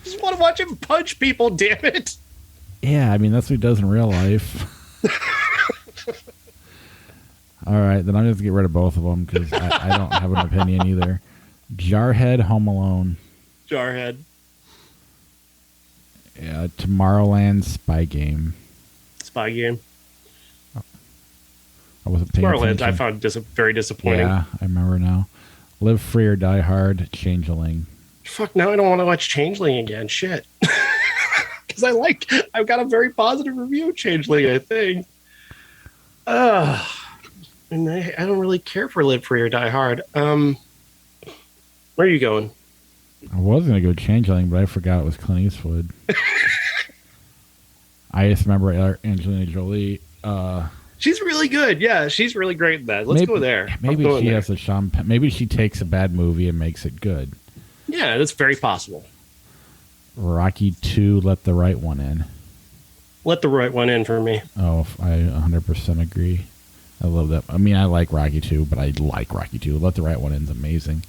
Just want to watch him punch people, damn it. Yeah, I mean, that's what he does in real life. All right, then I'm going to get rid of both of them because I don't have an opinion either. Jarhead, Home Alone. Jarhead. Yeah, Tomorrowland, Spy Game. Spy Game. I wasn't paying attention. I found very disappointing. Yeah, I remember now. Live Free or Die Hard, Changeling. Fuck, now I don't want to watch Changeling again. Shit. because I've got a very positive review of Changeling, I think. And I don't really care for Live Free or Die Hard. Where are you going? I was going to go Changeling, but I forgot it was Clint Eastwood. I just remember Angelina Jolie. She's really good. Yeah, she's really great in that. Let's go there. Maybe she has a Sean Penn. Maybe she takes a bad movie and makes it good. Yeah, that's very possible. Rocky 2, Let the Right One In. Let the Right One In for me. Oh, I 100% agree. I love that. I mean, I like Rocky 2, but I like Rocky 2. Let the Right One In is amazing.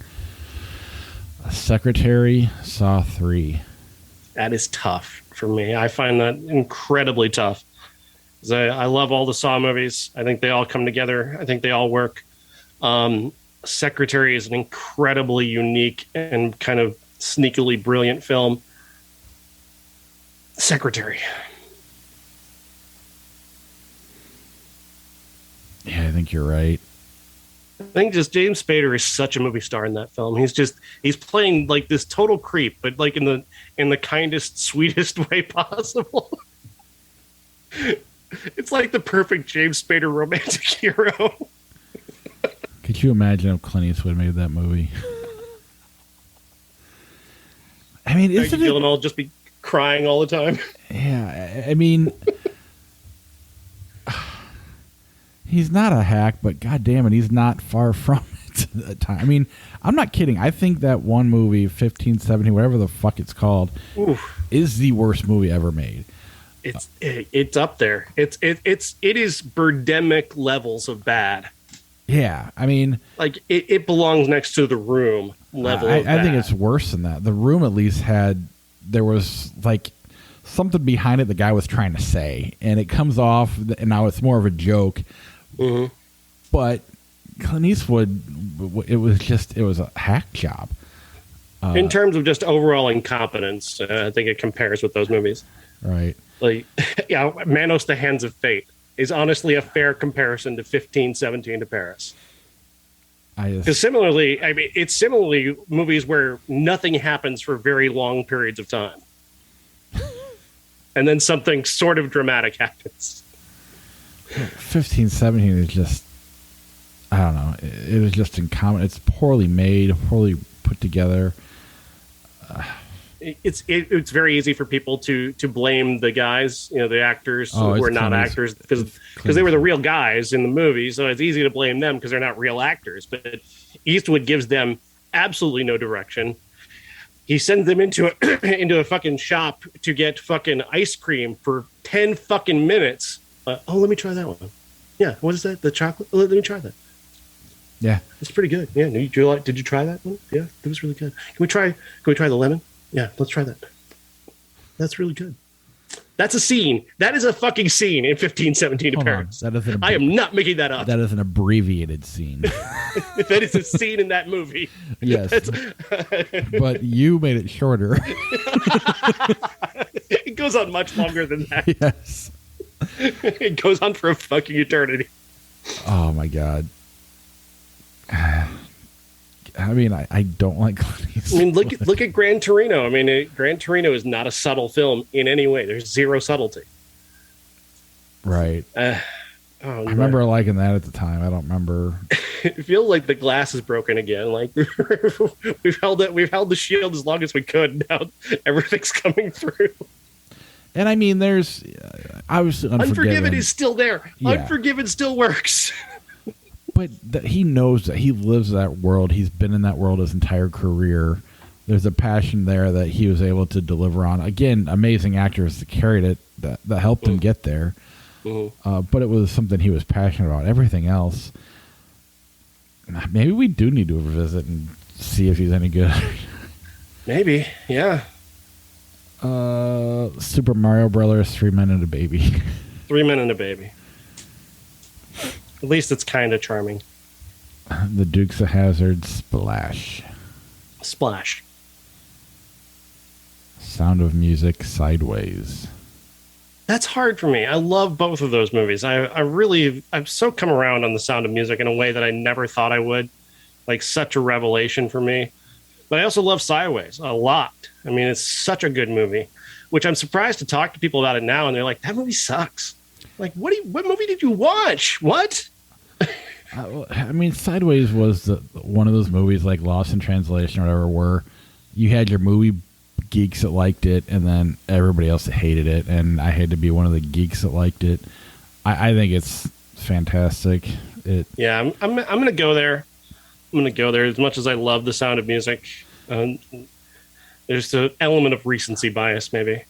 Secretary, Saw 3. That is tough for me. I find that incredibly tough. I love all the Saw movies. I think they all come together. I think they all work. Secretary is an incredibly unique and kind of sneakily brilliant film. Secretary. Yeah, I think you're right. I think just James Spader is such a movie star in that film. He's playing like this total creep, but like in the kindest, sweetest way possible. It's like the perfect James Spader romantic hero. Could you imagine if Clint Eastwood made that movie? I mean, isn't it... Gyllenhaal just be crying all the time? Yeah, I mean... He's not a hack, but God damn it, he's not far from it at the time. I mean, I'm not kidding. I think that one movie, 15, 17, whatever the fuck it's called, is the worst movie ever made. It's up there. It is Birdemic levels of bad. Yeah, I mean, like it belongs next to The Room level. I think it's worse than that. The Room at least there was like something behind it the guy was trying to say, and it comes off, and now it's more of a joke. Mm-hmm. But Clint Eastwood, it was a hack job. In terms of just overall incompetence, I think it compares with those movies. Right. Like, yeah, Manos, The Hands of Fate is honestly a fair comparison to 15, 17 to Paris. Because similarly, I mean, it's similarly movies where nothing happens for very long periods of time. And then something sort of dramatic happens. 15, 17 is just, I don't know. It was just incompetent. It's poorly made, poorly put together. It's very easy for people to blame the guys, the actors who are not actors, because they were the real guys in the movie. So it's easy to blame them because they're not real actors. But Eastwood gives them absolutely no direction. He sends them into a fucking shop to get fucking ice cream for 10 fucking minutes. Let me try that one. Yeah, what is that? The chocolate? Let me try that. Yeah, it's pretty good. Yeah, did you try that one? Yeah, it was really good. Can we try the lemon? Yeah, let's try that. That's really good. That's a scene. That is a fucking scene in 15, 17 to Paris. I am not making that up. That is an abbreviated scene. That is a scene in that movie. Yes. But you made it shorter. It goes on much longer than that. Yes. It goes on for a fucking eternity. Oh, my God. I mean, I don't like Clint Eastwood. I mean, look at Gran Torino. I mean, Gran Torino is not a subtle film in any way. There's zero subtlety. Right. I remember liking that at the time. I don't remember. It feels like the glass is broken again. Like we've held the shield as long as we could. Now everything's coming through. And I mean, there's obviously Unforgiven is still there. Yeah. Unforgiven still works. But he knows that he lives that world. He's been in that world his entire career. There's a passion there that he was able to deliver on. Again, amazing actors that carried it, that helped him get there. Mm-hmm. But it was something he was passionate about. Everything else, maybe we do need to revisit and see if he's any good. Maybe, yeah. Super Mario Brothers, 3 Men and a Baby. 3 Men and a Baby. At least it's kind of charming. The Dukes of Hazzard, Splash. Sound of Music, Sideways. That's hard for me. I love both of those movies. I've so come around on The Sound of Music in a way that I never thought I would. Like, such a revelation for me. But I also love Sideways a lot. I mean, it's such a good movie. which I'm surprised to talk to people about it now, and they're like, "That movie sucks." Like, what movie did you watch? What? I mean, Sideways was one of those movies like Lost in Translation or whatever, where you had your movie geeks that liked it, and then everybody else that hated it, and I had to be one of the geeks that liked it. I think it's fantastic. I'm gonna go there. I'm gonna go there. As much as I love The Sound of Music, there's an element of recency bias, maybe.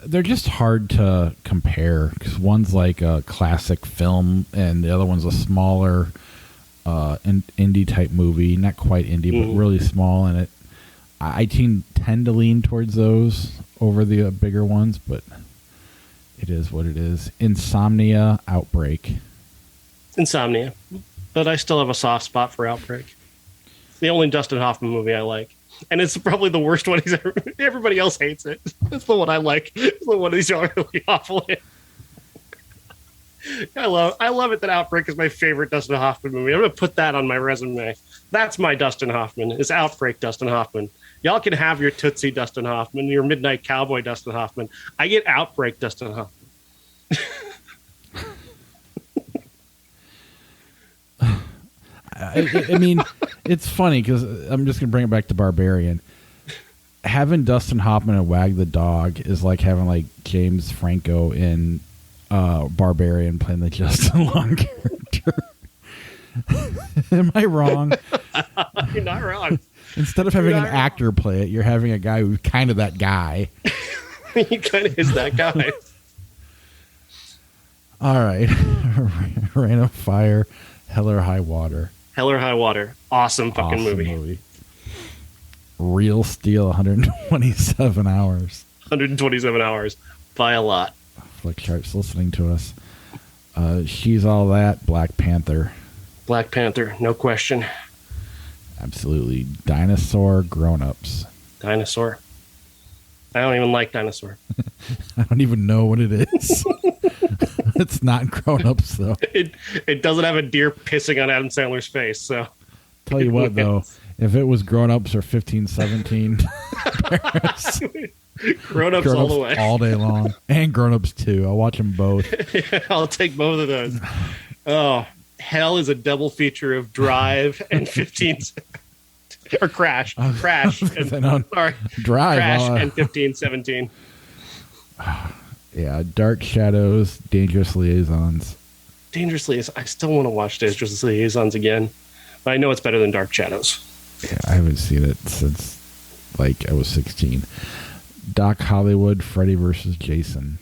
They're just hard to compare because one's like a classic film and the other one's a smaller indie type movie. Not quite indie, but really small. And I tend to lean towards those over the bigger ones, but it is what it is. Insomnia, Outbreak. Insomnia. But I still have a soft spot for Outbreak. It's the only Dustin Hoffman movie I like. And it's probably the worst one he's ever. Everybody else hates it. That's the one I like. It's the one he's really awful in. I love it that Outbreak is my favorite Dustin Hoffman movie. I'm going to put that on my resume. That's my Dustin Hoffman. It's Outbreak Dustin Hoffman. Y'all can have your Tootsie Dustin Hoffman, your Midnight Cowboy Dustin Hoffman. I get Outbreak Dustin Hoffman. I mean, it's funny because I'm just going to bring it back to Barbarian. Having Dustin Hoffman and Wag the Dog is like having like James Franco in Barbarian playing the Justin Long character. Am I wrong? You're not wrong. Instead of having an actor play it, you're having a guy who's kind of that guy. He kind of is that guy. All right. Rain of Fire, Hell or High Water. Hell or High Water. Awesome fucking movie. Real Steel, 127 hours. 127 hours. By a lot. Flick Chart's listening to us. She's All That, Black Panther. Black Panther, no question. Absolutely. Dinosaur, Grown Ups. Dinosaur. I don't even like Dinosaur. I don't even know what it is. It's not Grown Ups, though. It doesn't have a deer pissing on Adam Sandler's face, so. Tell you what, though, if it was Grown Ups or 1517, Grown Ups all the way. All day long. And Grown Ups, too. I'll watch them both. Yeah, I'll take both of those. Oh, Hell is a double feature of Drive and 15... or Crash. Crash. And, sorry. Drive. Crash and 1517. Yeah, Dark Shadows, Dangerous Liaisons. Dangerous Liaisons. I still want to watch Dangerous Liaisons again. But I know it's better than Dark Shadows. Yeah, I haven't seen it since, like, I was 16. Doc Hollywood, Freddy vs. Jason.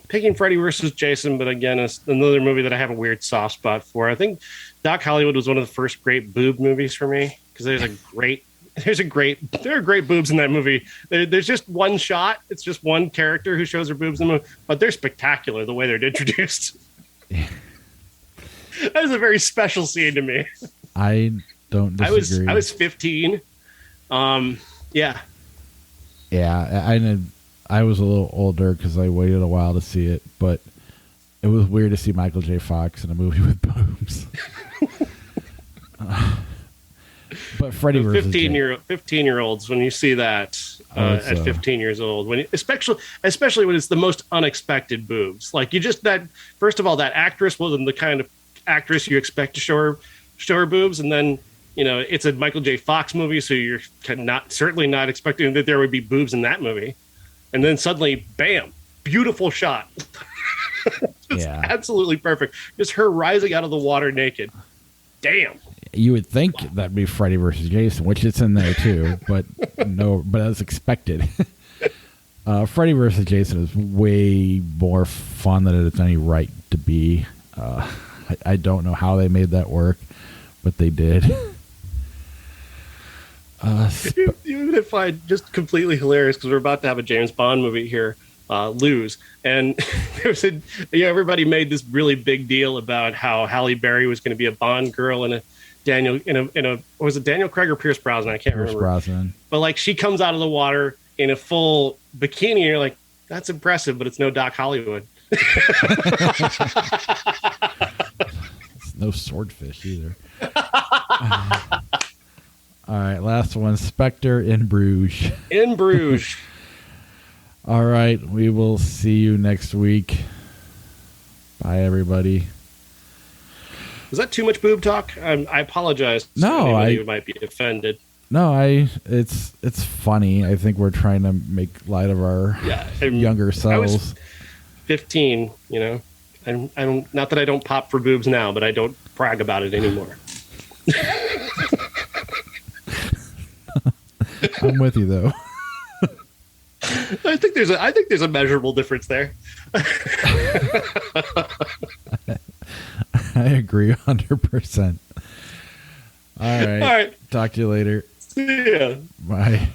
Picking Freddy vs. Jason, but again, it's another movie that I have a weird soft spot for. I think Doc Hollywood was one of the first great boob movies for me because there are great boobs in that movie. There's just one shot. It's just one character who shows her boobs in the movie, but they're spectacular the way they're introduced. Yeah. That is a very special scene to me. I don't disagree. I was 15. Yeah. Yeah, I was a little older because I waited a while to see it, but it was weird to see Michael J. Fox in a movie with boobs. But Freddy versus 15-year-olds, when you see that at 15 years old, especially when it's the most unexpected boobs, like first of all, that actress wasn't the kind of actress you expect to show her boobs, and then it's a Michael J. Fox movie, so you're certainly not expecting that there would be boobs in that movie. And then suddenly, bam, beautiful shot. It's absolutely perfect. Just her rising out of the water naked. Damn. You would think that'd be Freddy versus Jason, which it's in there too, but no, but as expected. Freddy versus Jason is way more fun than it has any right to be. I don't know how they made that work, but they did. Even if I just completely hilarious because we're about to have a James Bond movie here, Lose, and everybody made this really big deal about how Halle Berry was going to be a Bond girl and was it Daniel Craig or Pierce Brosnan? I can't remember. Brosnan. But like she comes out of the water in a full bikini, and you're like, that's impressive, but it's no Doc Hollywood. It's no swordfish either. All right, last one. Spectre in Bruges. In Bruges. All right. We will see you next week. Bye, everybody. Was that too much boob talk? I apologize. No, anybody who might be offended. No, it's funny. I think we're trying to make light of our younger selves. I was 15, you know. I don't. Not that I don't pop for boobs now, but I don't brag about it anymore. I'm with you though. I think there's a measurable difference there. I agree 100%. All right. Talk to you later. See ya. Bye.